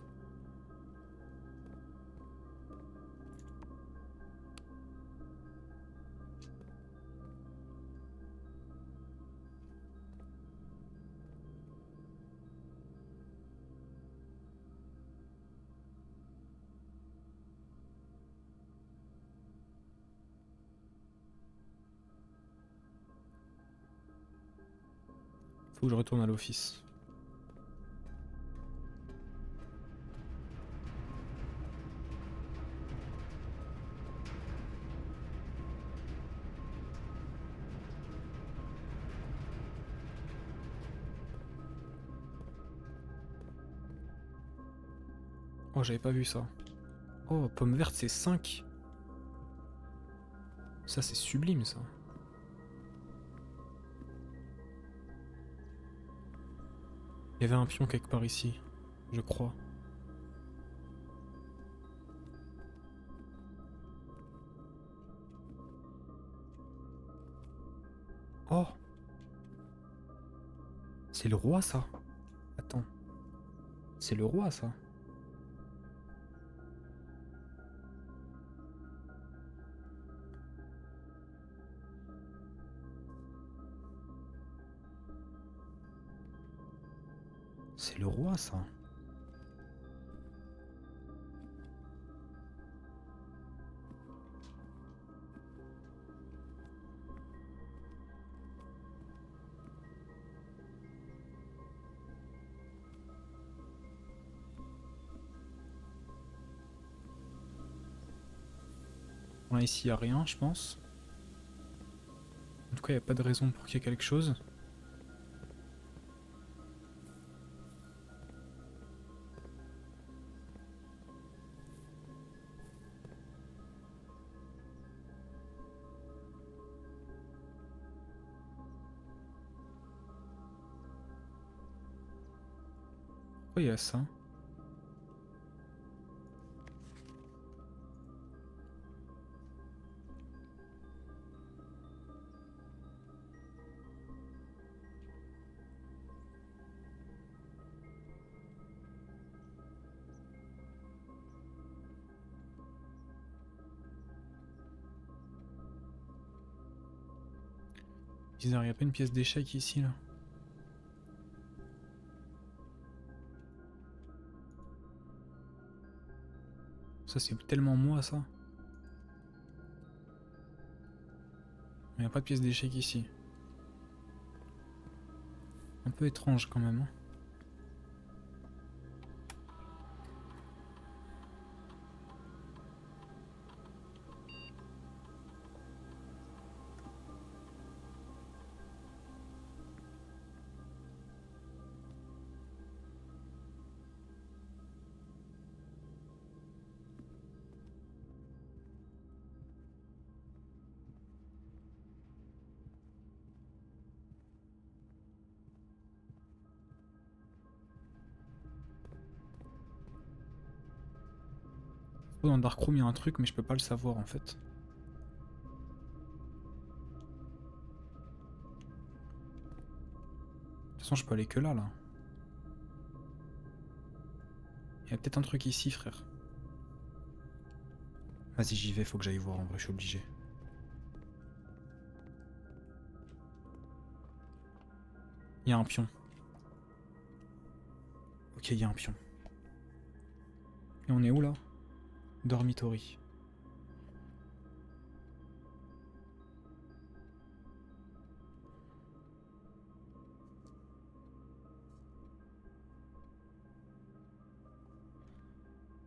Faut que je retourne à l'office. Oh, j'avais pas vu ça. Oh, pomme verte, c'est 5. Ça, c'est sublime, ça. Il y avait un pion quelque part ici, je crois. Oh! C'est le roi, ça? Attends. C'est le roi, ça? C'est le roi, ça? Là, ici, il n'y a rien, je pense. En tout cas, il n'y a pas de raison pour qu'il y ait quelque chose. Pourquoi il y a ça? Bizarre, il n'y a pas une pièce d'échec ici, là. Ça, c'est tellement moi, ça. Il n'y a pas de pièce d'échec ici. Un peu étrange, quand même, hein. Oh, dans Darkroom, il y a un truc, mais je peux pas le savoir en fait. De toute façon, je peux aller que là, là. Il y a peut-être un truc ici, frère. Vas-y, j'y vais, faut que j'aille voir, en vrai, je suis obligé. Il y a un pion. Ok, il y a un pion. Et on est où là? Dormitory.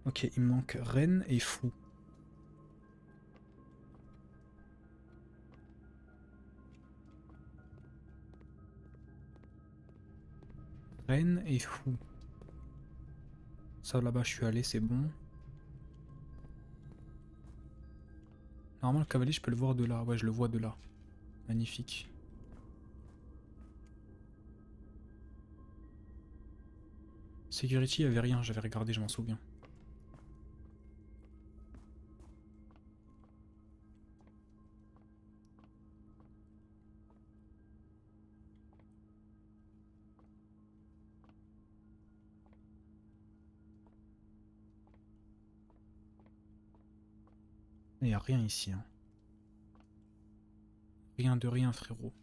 Ok, il me manque Ren et Fou. Ren et Fou. Ça là-bas, je suis allé, c'est bon. Normalement, le cavalier, je peux le voir de là. Ouais, je le vois de là. Magnifique. Security, il n'y avait rien, j'avais regardé, je m'en souviens. Il n'y a rien ici. Hein. Rien de rien, frérot.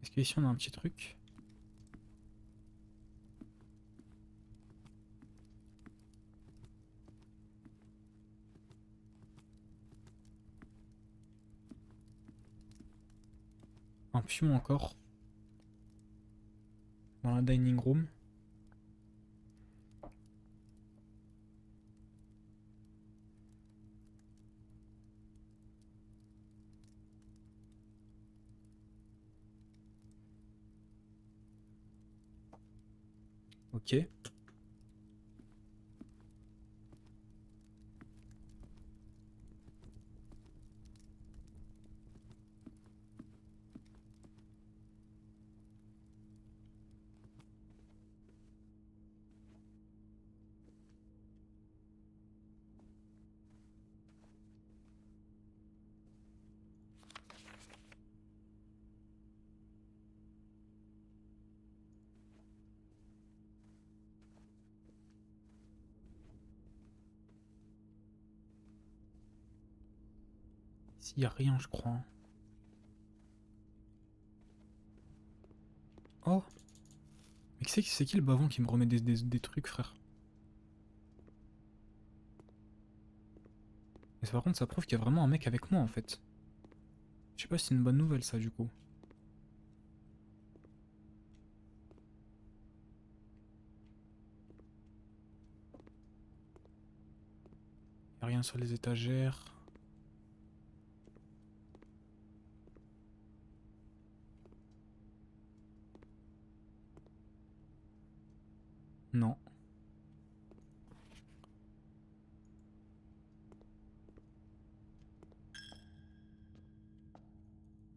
Est-ce qu'ici on a un petit truc? Un pion encore. Dans la dining room. Ok. Ici, il n'y a rien, je crois. Hein. Oh! Mais c'est qui le bavon qui me remet des trucs, frère? Mais par contre, ça prouve qu'il y a vraiment un mec avec moi, en fait. Je sais pas si c'est une bonne nouvelle, ça, du coup. Y a rien sur les étagères. Non.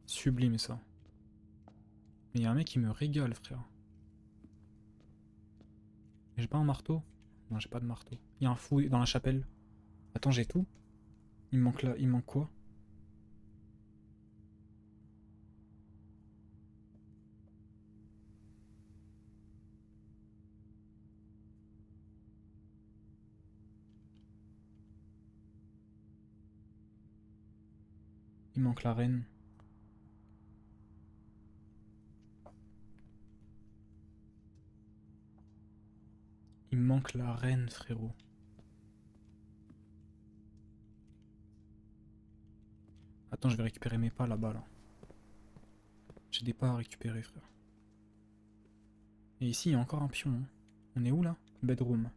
Sublime, ça. Mais y a un mec qui me régale, frère. J'ai pas un marteau? Non, j'ai pas de marteau. Y a un fou dans la chapelle. Attends, j'ai tout? Il me manque là. Il me manque quoi? Il manque la reine. Il me manque la reine, frérot. Attends, je vais récupérer mes pas là-bas, là. J'ai des pas à récupérer, frère. Et ici, il y a encore un pion. Hein. On est où, là? Bedroom.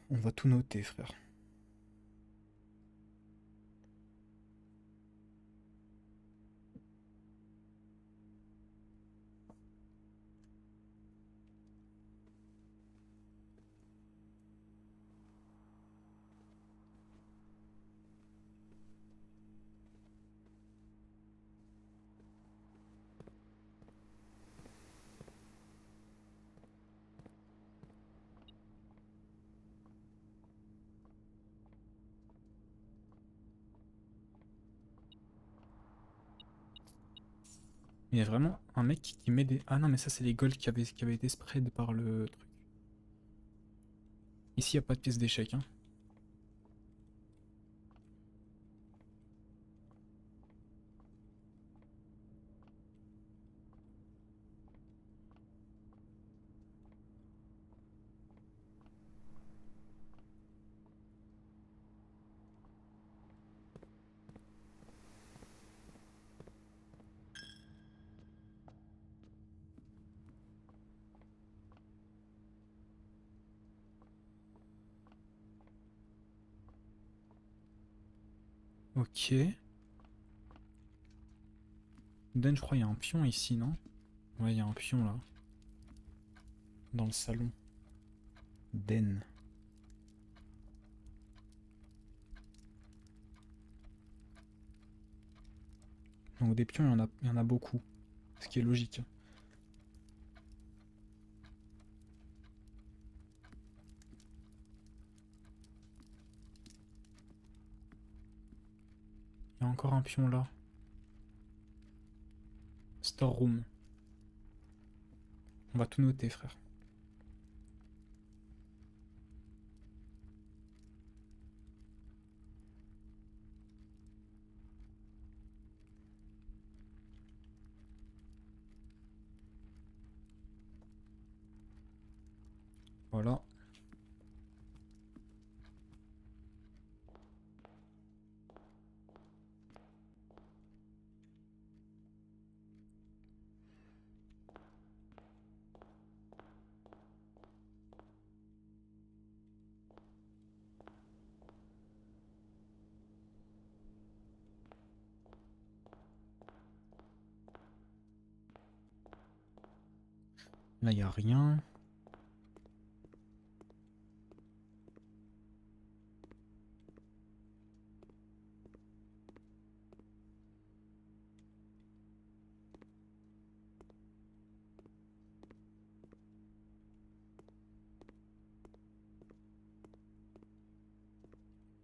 On va tout noter, frère. Il y a vraiment un mec qui met des... Ah non, mais ça, c'est les golds qui avaient été spread par le truc. Ici, il n'y a pas de pièce d'échec. Hein. Ok. Den, je crois, il y a un pion ici, non? Ouais, il y a un pion là. Dans le salon. Den. Donc des pions, il y en a beaucoup. Ce qui est logique. Il y a encore un pion là. Storeroom. On va tout noter, frère. Voilà. Là, il n'y a rien.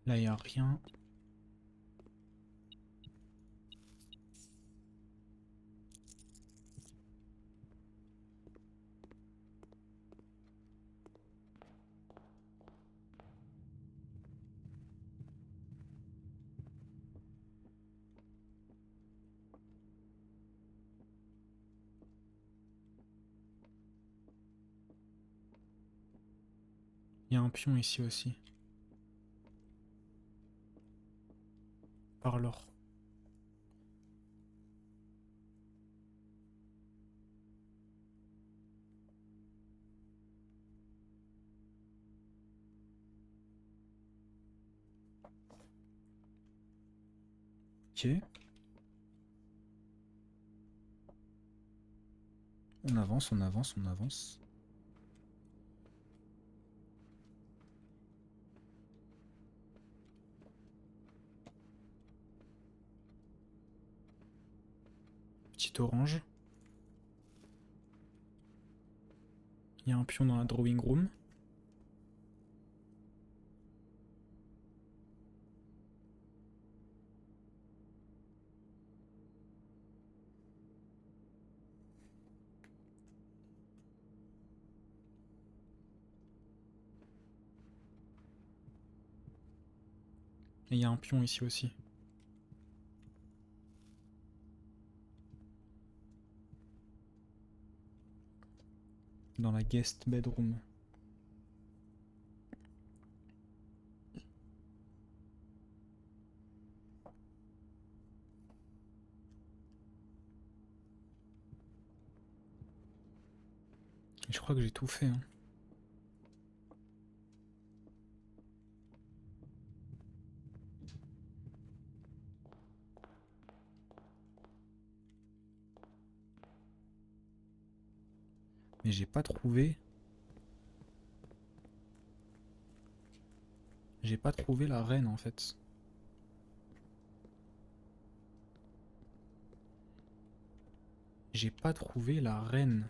Là, il n'y a rien. Il y a un pion ici aussi. Par l'or. Ok. On avance, on avance, on avance. Petite orange. Il y a un pion dans la drawing room. Et il y a un pion ici aussi. Dans la guest bedroom. Et je crois que j'ai tout fait. Hein. Mais j'ai pas trouvé. J'ai pas trouvé la reine en fait. J'ai pas trouvé la reine.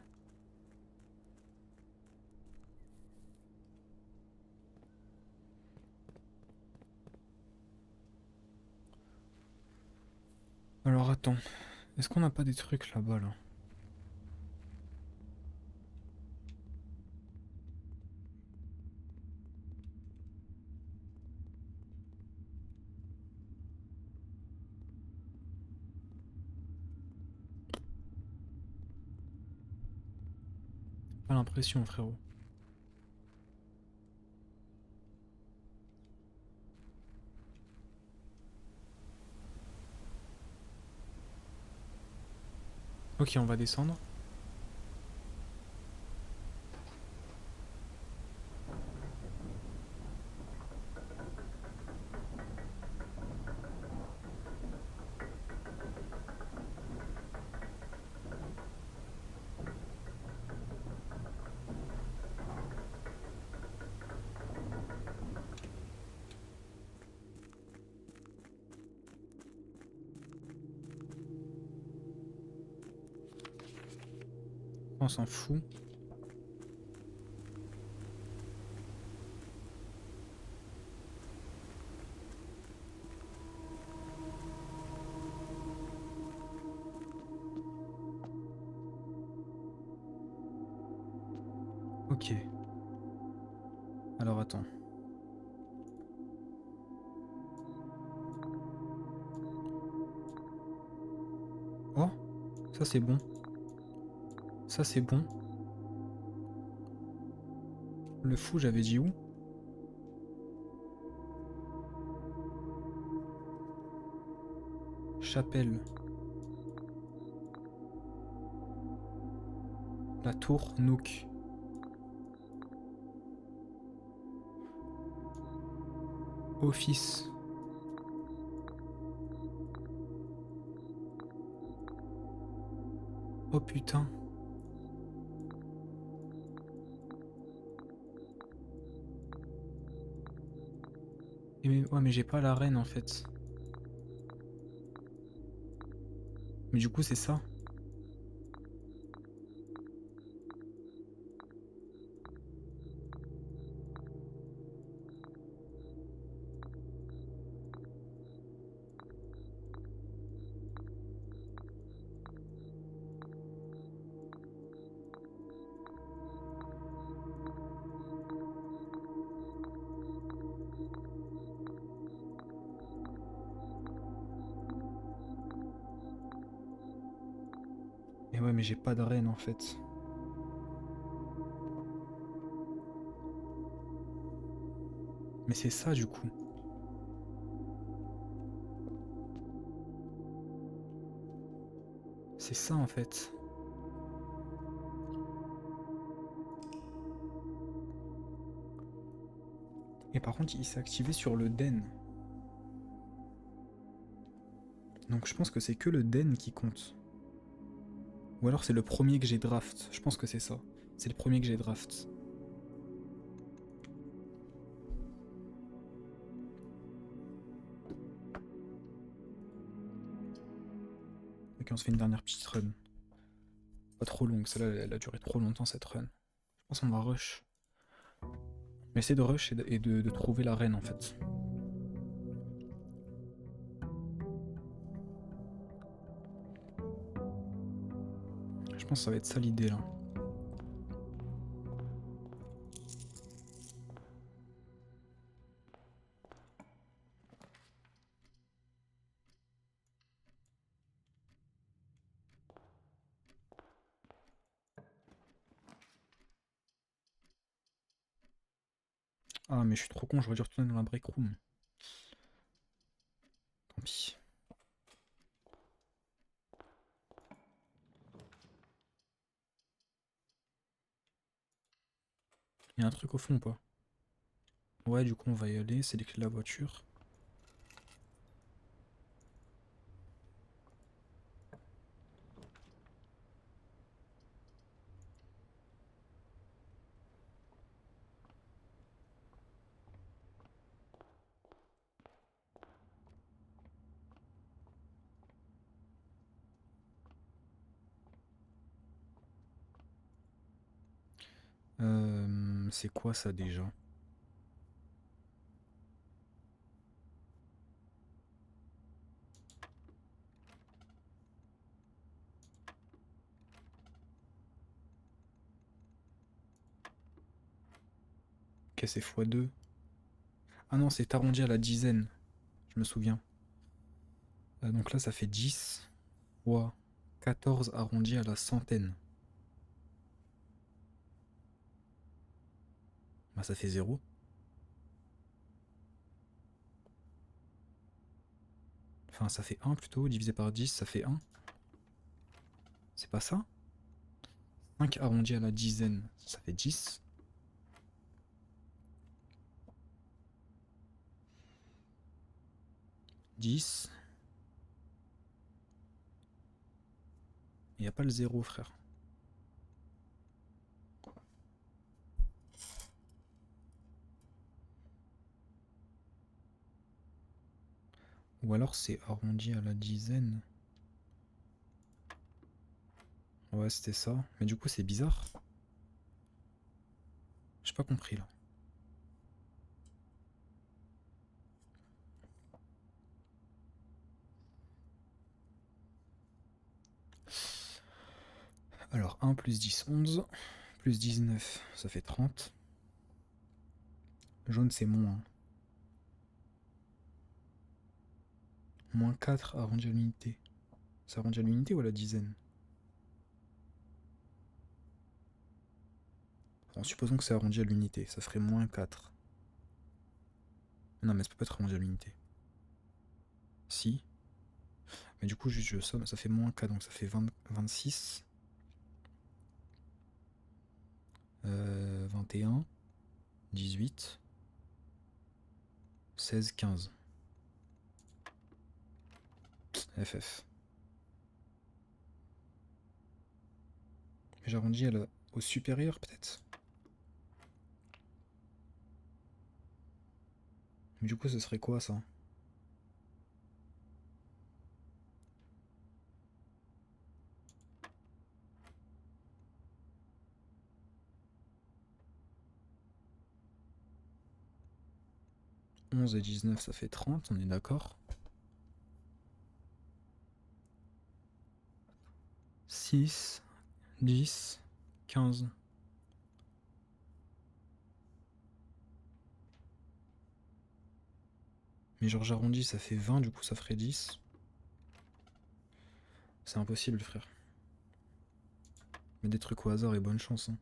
Alors attends. Est-ce qu'on n'a pas des trucs là-bas là? Pas l'impression, frérot. Ok, on va descendre. On s'en fout. Ok. Alors attends. Oh, ça c'est bon. Ça c'est bon. Le fou, j'avais dit où? Chapelle. La tour Nook. Office. Oh putain. Ouais, mais j'ai pas la reine en fait. Mais du coup, c'est ça. Et ouais, mais j'ai pas de reine en fait. Mais c'est ça du coup. C'est ça en fait. Et par contre, il s'est activé sur le den. Donc je pense que c'est que le den qui compte. Ou alors c'est le premier que j'ai draft. Je pense que c'est ça. C'est le premier que j'ai draft. Ok, on se fait une dernière petite run. Pas trop longue, celle-là elle a duré trop longtemps cette run. Je pense qu'on va rush. Mais essayer de rush et de trouver la reine en fait. Je pense que ça va être ça l'idée là. Ah mais je suis trop con, j'aurais dû retourner dans la break room. Tant pis. Il y a un truc au fond ou pas? Ouais, du coup on va y aller, c'est les clés de la voiture. C'est quoi ça déjà? Ok, c'est x2. Ah non, c'est arrondi à la dizaine. Je me souviens. Donc là, ça fait 10 fois 14 arrondi à la centaine. Bah, ça fait 0. Enfin, ça fait 1 plutôt. Divisé par 10, ça fait 1. C'est pas ça? 5 arrondi à la dizaine, ça fait 10. Il n'y a pas le 0, frère. Ou alors c'est arrondi à la dizaine. Ouais, c'était ça. Mais du coup, c'est bizarre. J'ai pas compris là. Alors 1 plus 10, 11. Plus 19, ça fait 30. Jaune, c'est moins. Moins 4 arrondi à l'unité. C'est arrondi à l'unité ou à la dizaine? Bon, supposons que c'est arrondi à l'unité. Ça ferait moins 4. Non, mais ça peut pas être arrondi à l'unité. Si. Mais du coup, juste je somme, ça fait moins 4, donc ça fait 26. 21. 18. 16, 15. FF. J'arrondis au supérieur peut-être. Mais du coup, ce serait quoi ça? « 11 et 19, ça fait 30, on est d'accord. 6, 10, 15. Mais genre j'arrondis, ça fait 20, du coup ça ferait 10. C'est impossible, frère. Mais des trucs au hasard et bonne chance. Hein.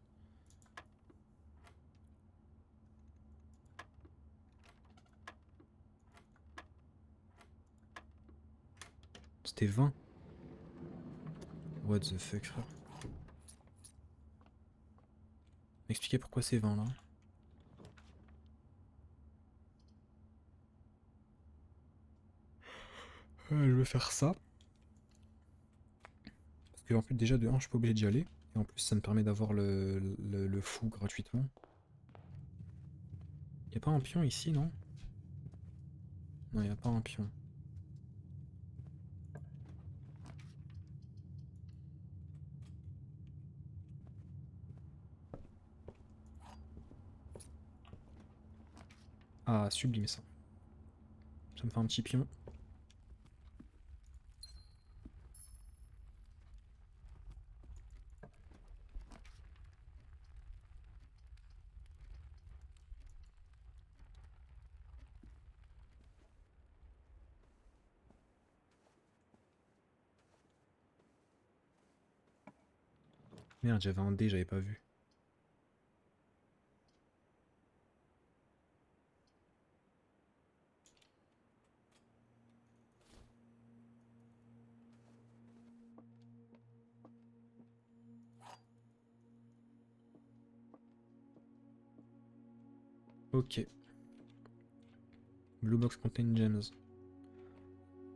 C'était 20. What the fuck, frère. M'expliquez pourquoi c'est 20 là. Je vais faire ça. Parce que en plus déjà de 1 je suis pas obligé d'y aller. Et en plus ça me permet d'avoir le fou gratuitement. Y'a pas un pion ici, non? Non, y'a pas un pion. Ah, sublime ça. Ça me fait un petit pion. Merde, j'avais un dé, j'avais pas vu. Ok. Blue box contain gems.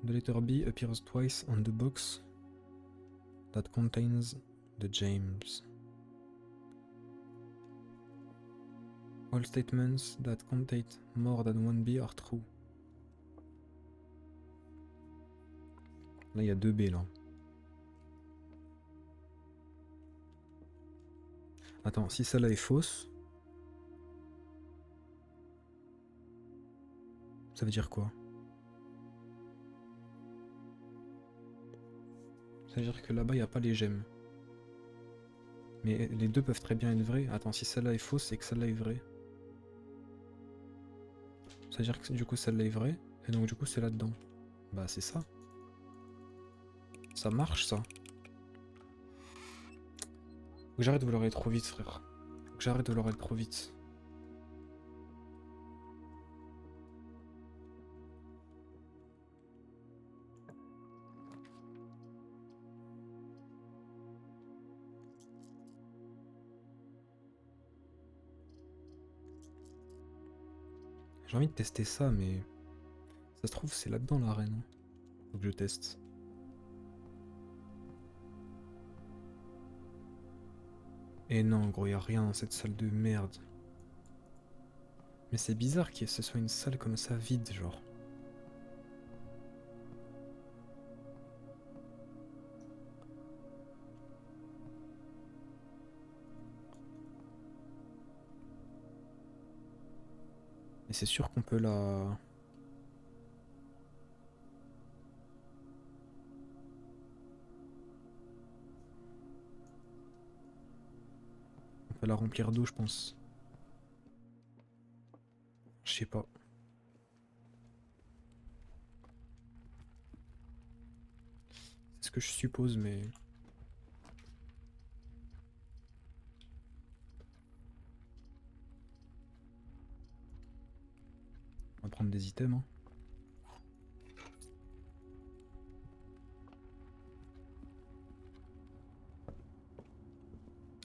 The letter B appears twice on the box that contains the gems. All statements that contain more than one B are true. Là, il y a 2 B là. Attends, si celle-là est fausse, ça veut dire quoi? Ça veut dire que là-bas, il n'y a pas les gemmes. Mais les deux peuvent très bien être vrais. Attends, si celle-là est fausse, c'est que celle-là est vraie. à dire que du coup celle-là est vraie. Et donc du coup c'est là-dedans. Bah c'est ça. Ça marche ça. Faut que j'arrête de vouloir aller trop vite frère. Faut que j'arrête de vouloir aller trop vite. J'ai envie de tester ça mais... Ça se trouve c'est là-dedans l'arène. Faut que je teste. Et non gros y'a rien dans cette salle de merde. Mais c'est bizarre que ce soit une salle comme ça vide genre. Et c'est sûr qu'on peut la... On peut la remplir d'eau je pense. Je sais pas. C'est ce que je suppose mais... On va prendre des items hein.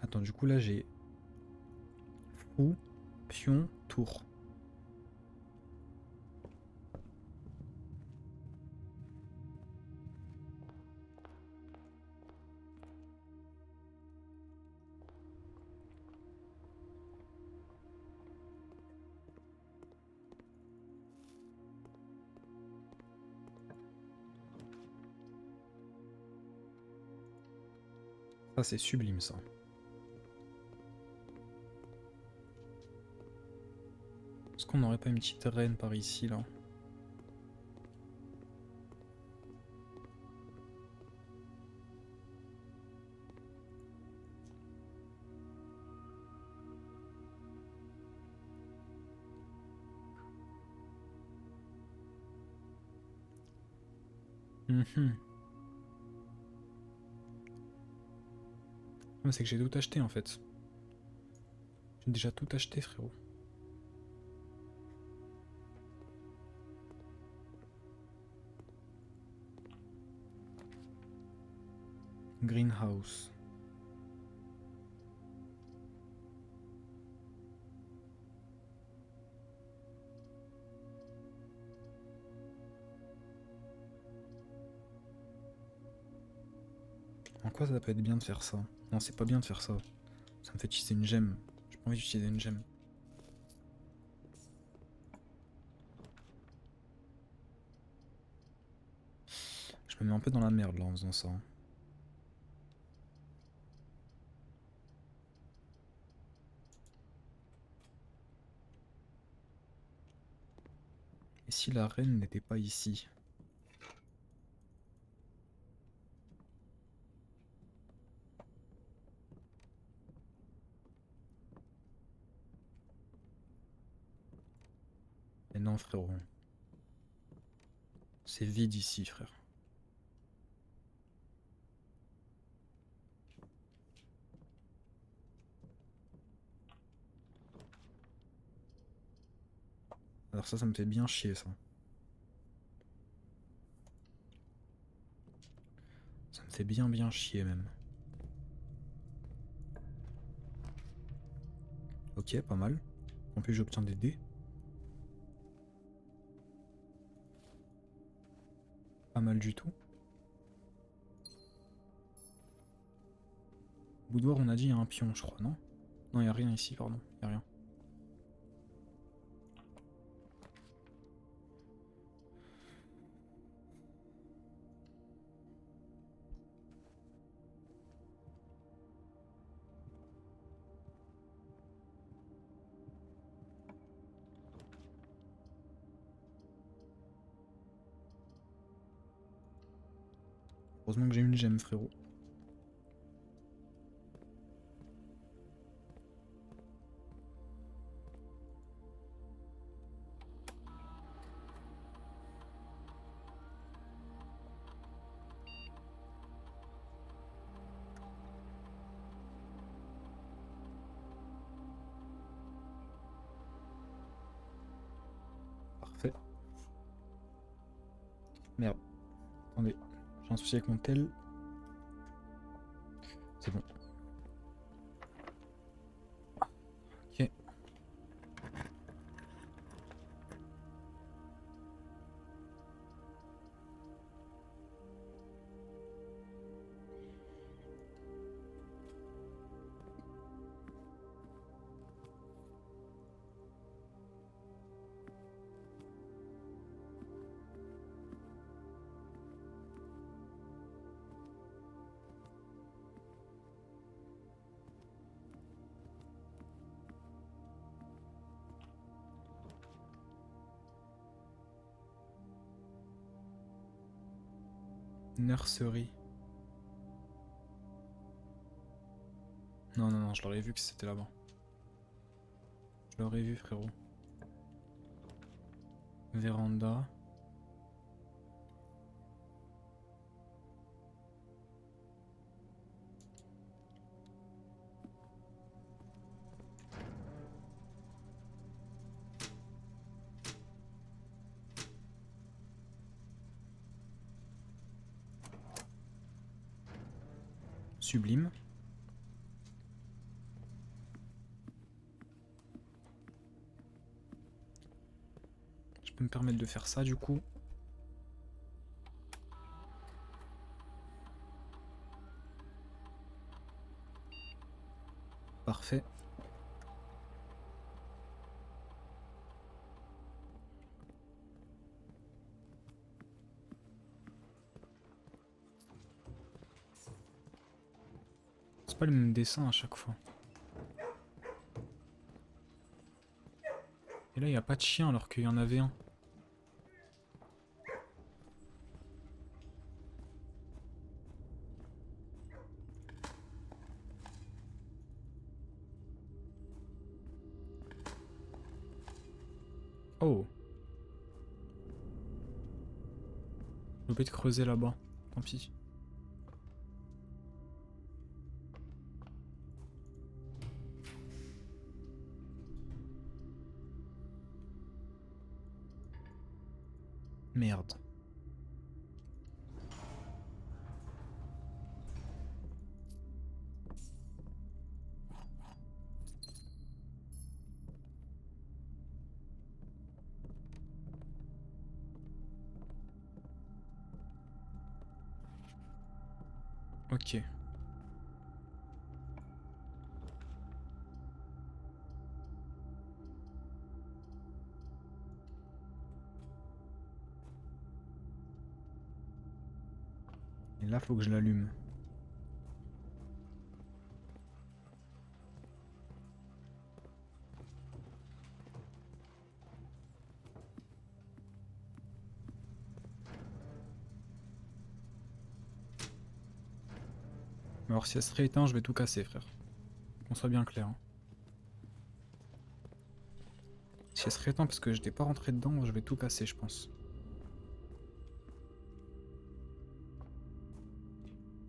Attends du coup là j'ai... Fou, pion, tour. Ça c'est sublime ça. Est-ce qu'on n'aurait pas une petite reine par ici là? C'est que j'ai tout acheté en fait. J'ai déjà tout acheté frérot. Greenhouse. En quoi ça peut être bien de faire ça? Non c'est pas bien de faire ça. Ça me fait utiliser une gemme. J'ai pas envie d'utiliser une gemme. Je me mets un peu dans la merde là en faisant ça. Et si la reine n'était pas ici? Mais non frérot. C'est vide ici frère. Alors ça me fait bien chier ça. Ça me fait bien chier même. Ok, pas mal. En plus j'obtiens des dés. Pas mal du tout. Boudoir on a dit il y a un pion je crois, non? Non, il n'y a rien ici, pardon. Il n'y a rien. Heureusement que j'ai une gemme, frérot. Merde. Attendez. J'ai un souci avec mon tel. C'est bon. Ok. Nursery. Non, non, non, je l'aurais vu que c'était là-bas. Je l'aurais vu, frérot. Véranda. Sublime. Je peux me permettre de faire ça du coup. Parfait. C'est pas le même dessin à chaque fois. Et là, il n'y a pas de chien alors qu'il y en avait un. Oh. J'ai oublié de creuser là-bas. Tant pis. Merde. Ok. Et là, faut que je l'allume. Alors si elle serait éteinte, je vais tout casser, frère. Qu'on soit bien clair. Hein. Si elle serait éteinte parce que j'étais pas rentré dedans, je vais tout casser, je pense.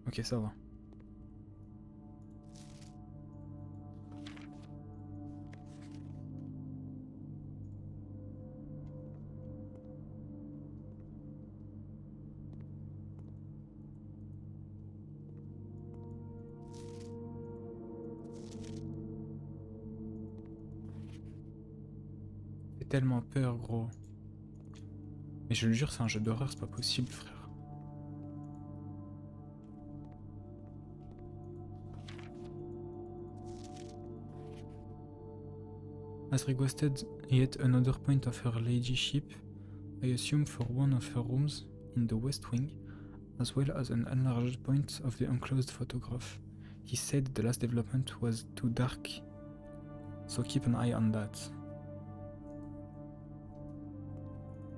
Ok, ça va. J'ai tellement peur, gros. Mais je le jure, c'est un jeu d'horreur, c'est pas possible, frère. As requested yet another point of her ladyship, I assume for one of her rooms in the west wing, as well as an enlarged point of the enclosed photograph. He said the last development was too dark, so keep an eye on that.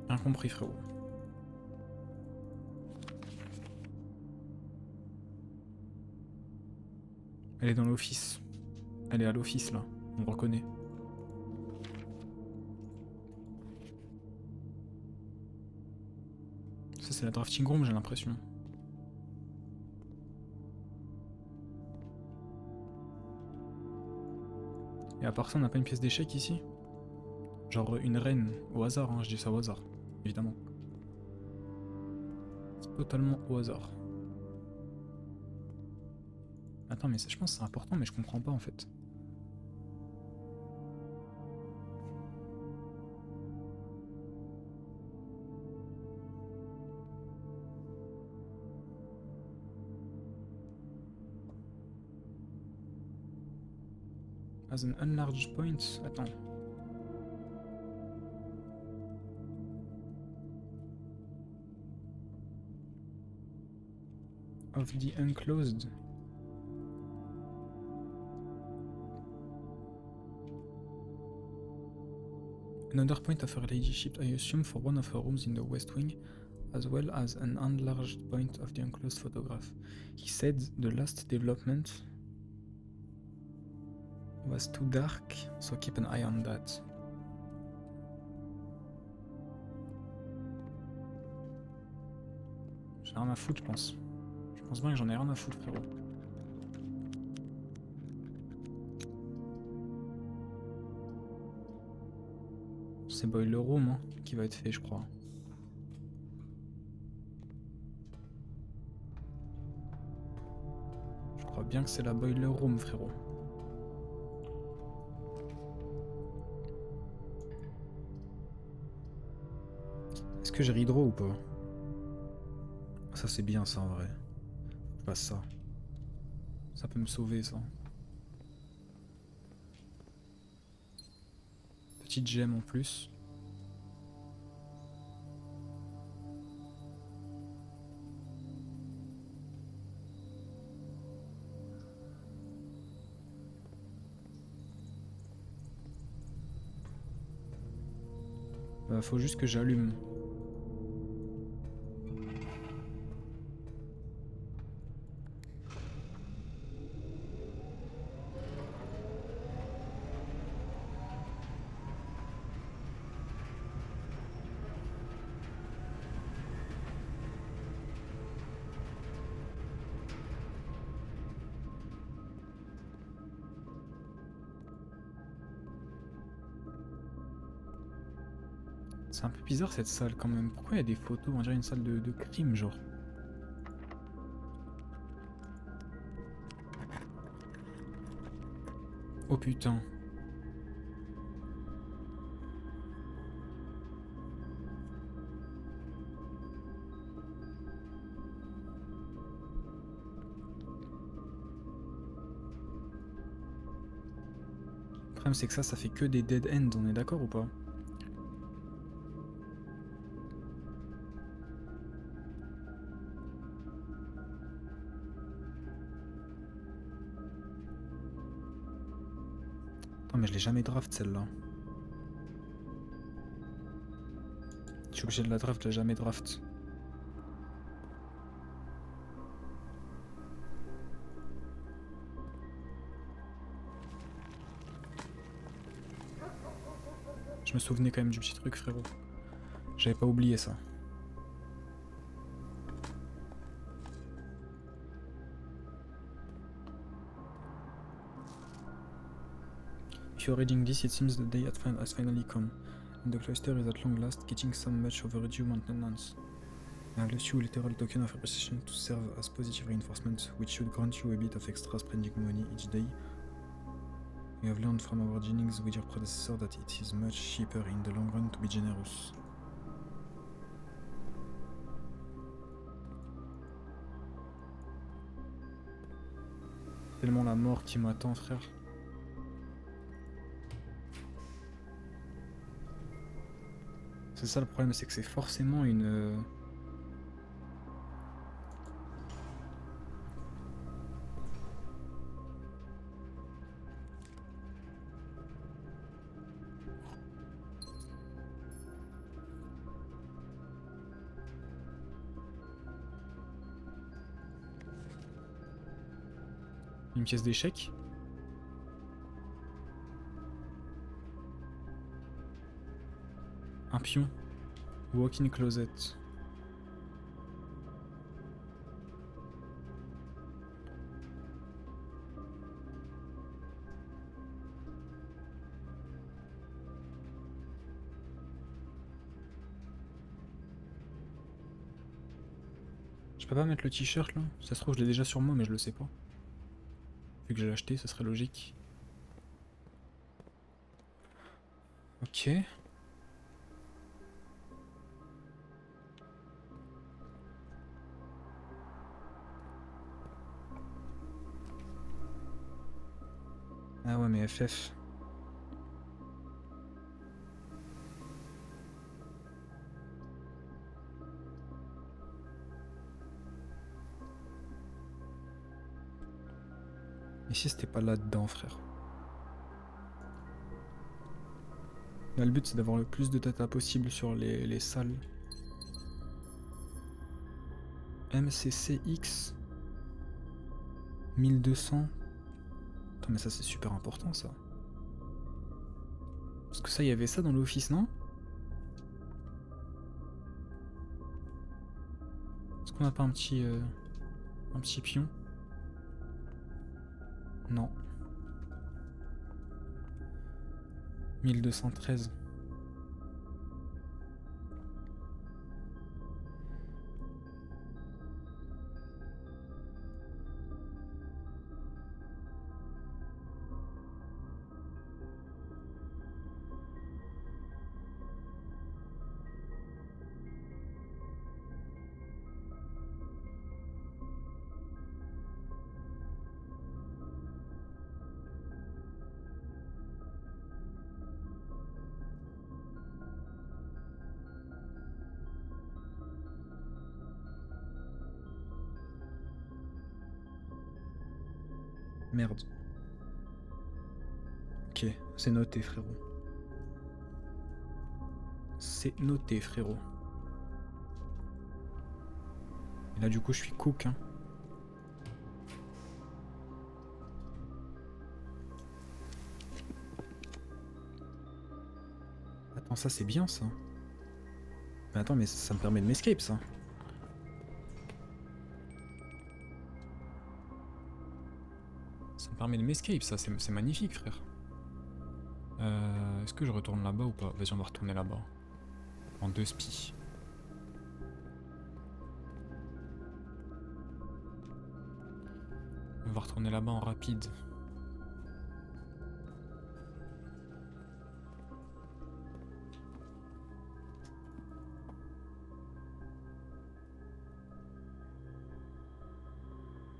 Bien compris, frérot. Elle est dans l'office. Elle est à l'office, là. On le reconnaît. Ça, c'est la drafting room, j'ai l'impression. Et à part ça, on n'a pas une pièce d'échec ici? Genre une reine, au hasard, hein, je dis ça au hasard, évidemment. totalement au hasard. Attends, mais je pense que c'est important, mais je comprends pas en fait. As an enlarged point. Attends. Of the enclosed. Another point of her ladyship, I assume, for one of her rooms in the west wing, as well as an enlarged point of the enclosed photograph. He said the last development was too dark, so keep an eye on that. J'en ai rien à foutre, je pense. Je pense bien que j'en ai rien à foutre, frérot. C'est Boiler Room hein, qui va être fait, je crois. Je crois bien que c'est la Boiler Room, frérot. Est-ce que j'ai Hydro ou pas? Ça c'est bien ça en vrai. Je passe ça. Ça peut me sauver ça. Petite gemme en plus. Faut juste que j'allume. C'est un peu bizarre cette salle quand même. Pourquoi il y a des photos? On dirait une salle de crime genre. Oh putain. Le problème c'est que ça fait que des dead ends, on est d'accord ou pas? Attends mais je l'ai jamais draft celle-là. Je suis obligé de la draft, je l'ai jamais draft. Je me souvenais quand même du petit truc frérot. J'avais pas oublié ça. If you're reading this, it seems the day has finally come, and the cloister is at long last getting some much overdue maintenance. I have left you a literal token of appreciation to serve as positive reinforcement, which should grant you a bit of extra spending money each day. We have learned from our dealings with your predecessor that it is much cheaper in the long run to be generous. Tellement la mort qui m'attend, frère. C'est ça le problème, c'est que c'est forcément une pièce d'échec. Un pion. Walk-in closet. peux pas mettre le t-shirt là? Ça se trouve, je l'ai déjà sur moi, mais je le sais pas. Vu que je l'ai acheté, ça serait logique. Ok. Ah ouais, mais FF. Et si c'était pas là-dedans, frère? Là, le but, c'est d'avoir le plus de data possible sur les salles. MCCX 1200. Attends, mais ça, c'est super important, ça. Parce que ça, il y avait ça dans l'office, non? Est-ce qu'on a pas un petit pion? Non. 1213. Merde. Ok, c'est noté, frérot. C'est noté, frérot. Et là, du coup, je suis cook, hein. Attends, ça, c'est bien, ça. Mais attends, mais ça me permet de m'escape, ça. Ça me permet de m'escape, ça. C'est magnifique, frère. Est-ce que je retourne là-bas ou pas? Vas-y, on va retourner là-bas. En 2 spies. On va retourner là-bas en rapide.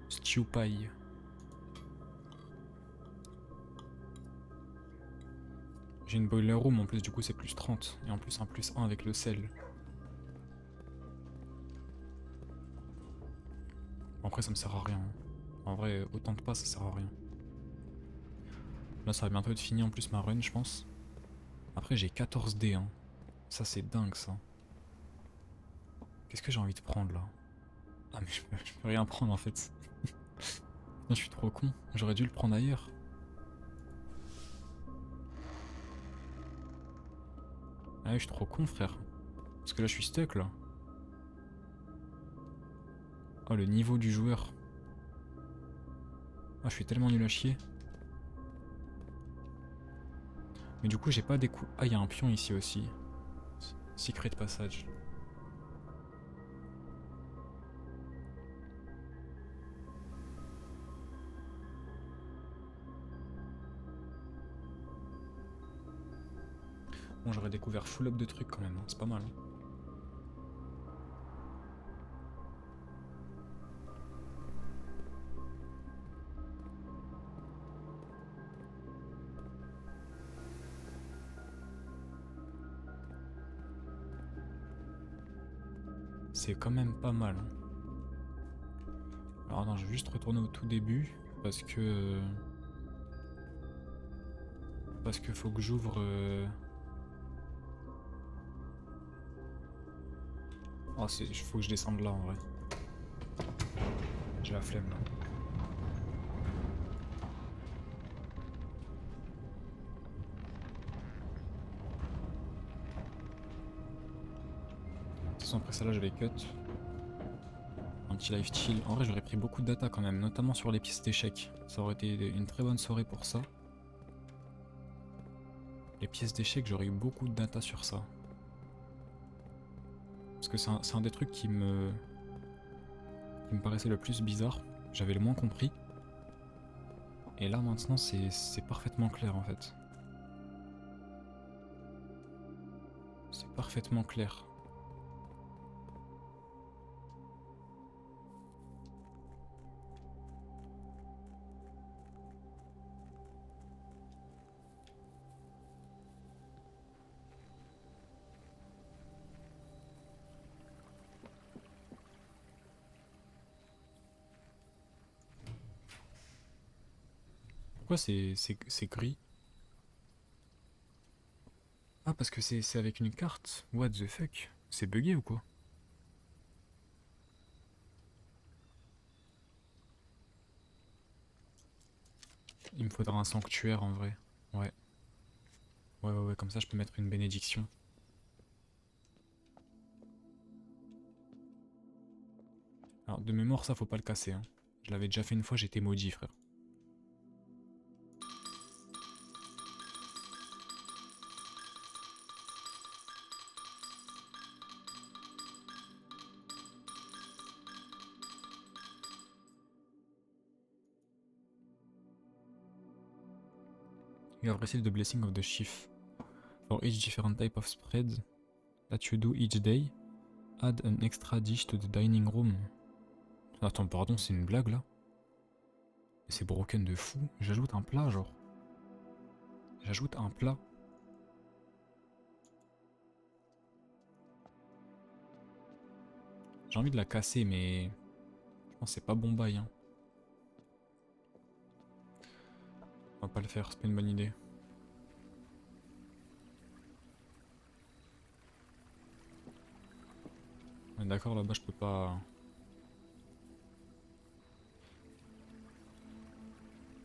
Stew pie. J'ai une boiler room en plus, du coup c'est plus 30. Et en plus un plus 1 avec le sel. Après ça me sert à rien. En vrai, autant de pas, ça sert à rien. Là ça va bientôt être fini en plus ma run, je pense. Après j'ai 14 dés, hein. Ça c'est dingue ça. Qu'est-ce que j'ai envie de prendre là? Ah mais je peux rien prendre en fait. Non, je suis trop con. J'aurais dû le prendre ailleurs. Ah ouais, je suis trop con frère. Parce que là je suis stuck là. Oh le niveau du joueur. Ah je suis tellement nul à chier. Mais du coup j'ai pas des coups. Ah il y a un pion ici aussi. Secret passage. Bon j'aurais découvert full up de trucs quand même, hein. C'est pas mal. Hein. C'est quand même pas mal. Hein. Alors non, je vais juste retourner au tout début parce que faut que j'ouvre. Oh, faut que je descende là en vrai. J'ai la flemme là. De toute façon après ça là j'avais cut. Un petit live chill. En vrai j'aurais pris beaucoup de data quand même, notamment sur les pièces d'échecs. Ça aurait été une très bonne soirée pour ça. Les pièces d'échecs j'aurais eu beaucoup de data sur ça. Parce que c'est un des trucs qui me qui me paraissait le plus bizarre. J'avais le moins compris. Et là maintenant c'est parfaitement clair en fait. C'est parfaitement clair. Pourquoi c'est gris? Ah parce que c'est avec une carte? What the fuck? C'est bugué ou quoi? Il me faudra un sanctuaire en vrai. Ouais. Ouais, comme ça je peux mettre une bénédiction. Alors de mémoire ça faut pas le casser hein. Je l'avais déjà fait une fois, j'étais maudit frère. You have received the blessing of the chief. For each different type of spread that you do each day, add an extra dish to the dining room. Attends, pardon, c'est une blague là? C'est broken de fou. J'ajoute un plat genre. J'ajoute un plat. J'ai envie de la casser mais je pense que c'est pas bon bail hein. On va pas le faire, c'est pas une bonne idée. D'accord, là-bas je peux pas...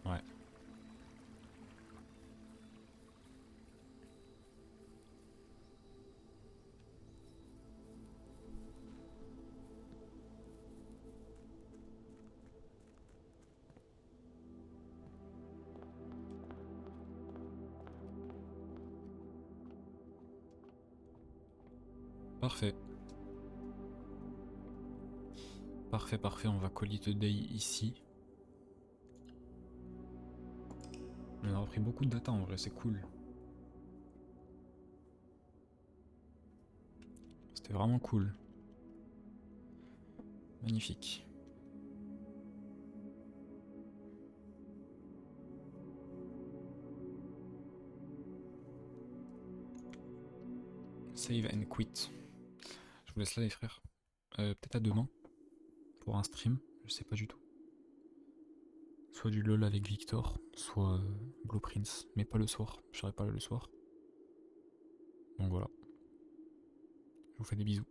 Ouais. Parfait. Parfait, on va call it a day ici. On a repris beaucoup de data en vrai, c'est cool. C'était vraiment cool. Magnifique. Save and quit. Je vous laisse là les frères. Peut-être à demain. Pour un stream, je sais pas du tout. Soit du LOL avec Victor, soit Blueprints. Mais pas le soir, je serai pas là le soir. Donc voilà. Je vous fais des bisous.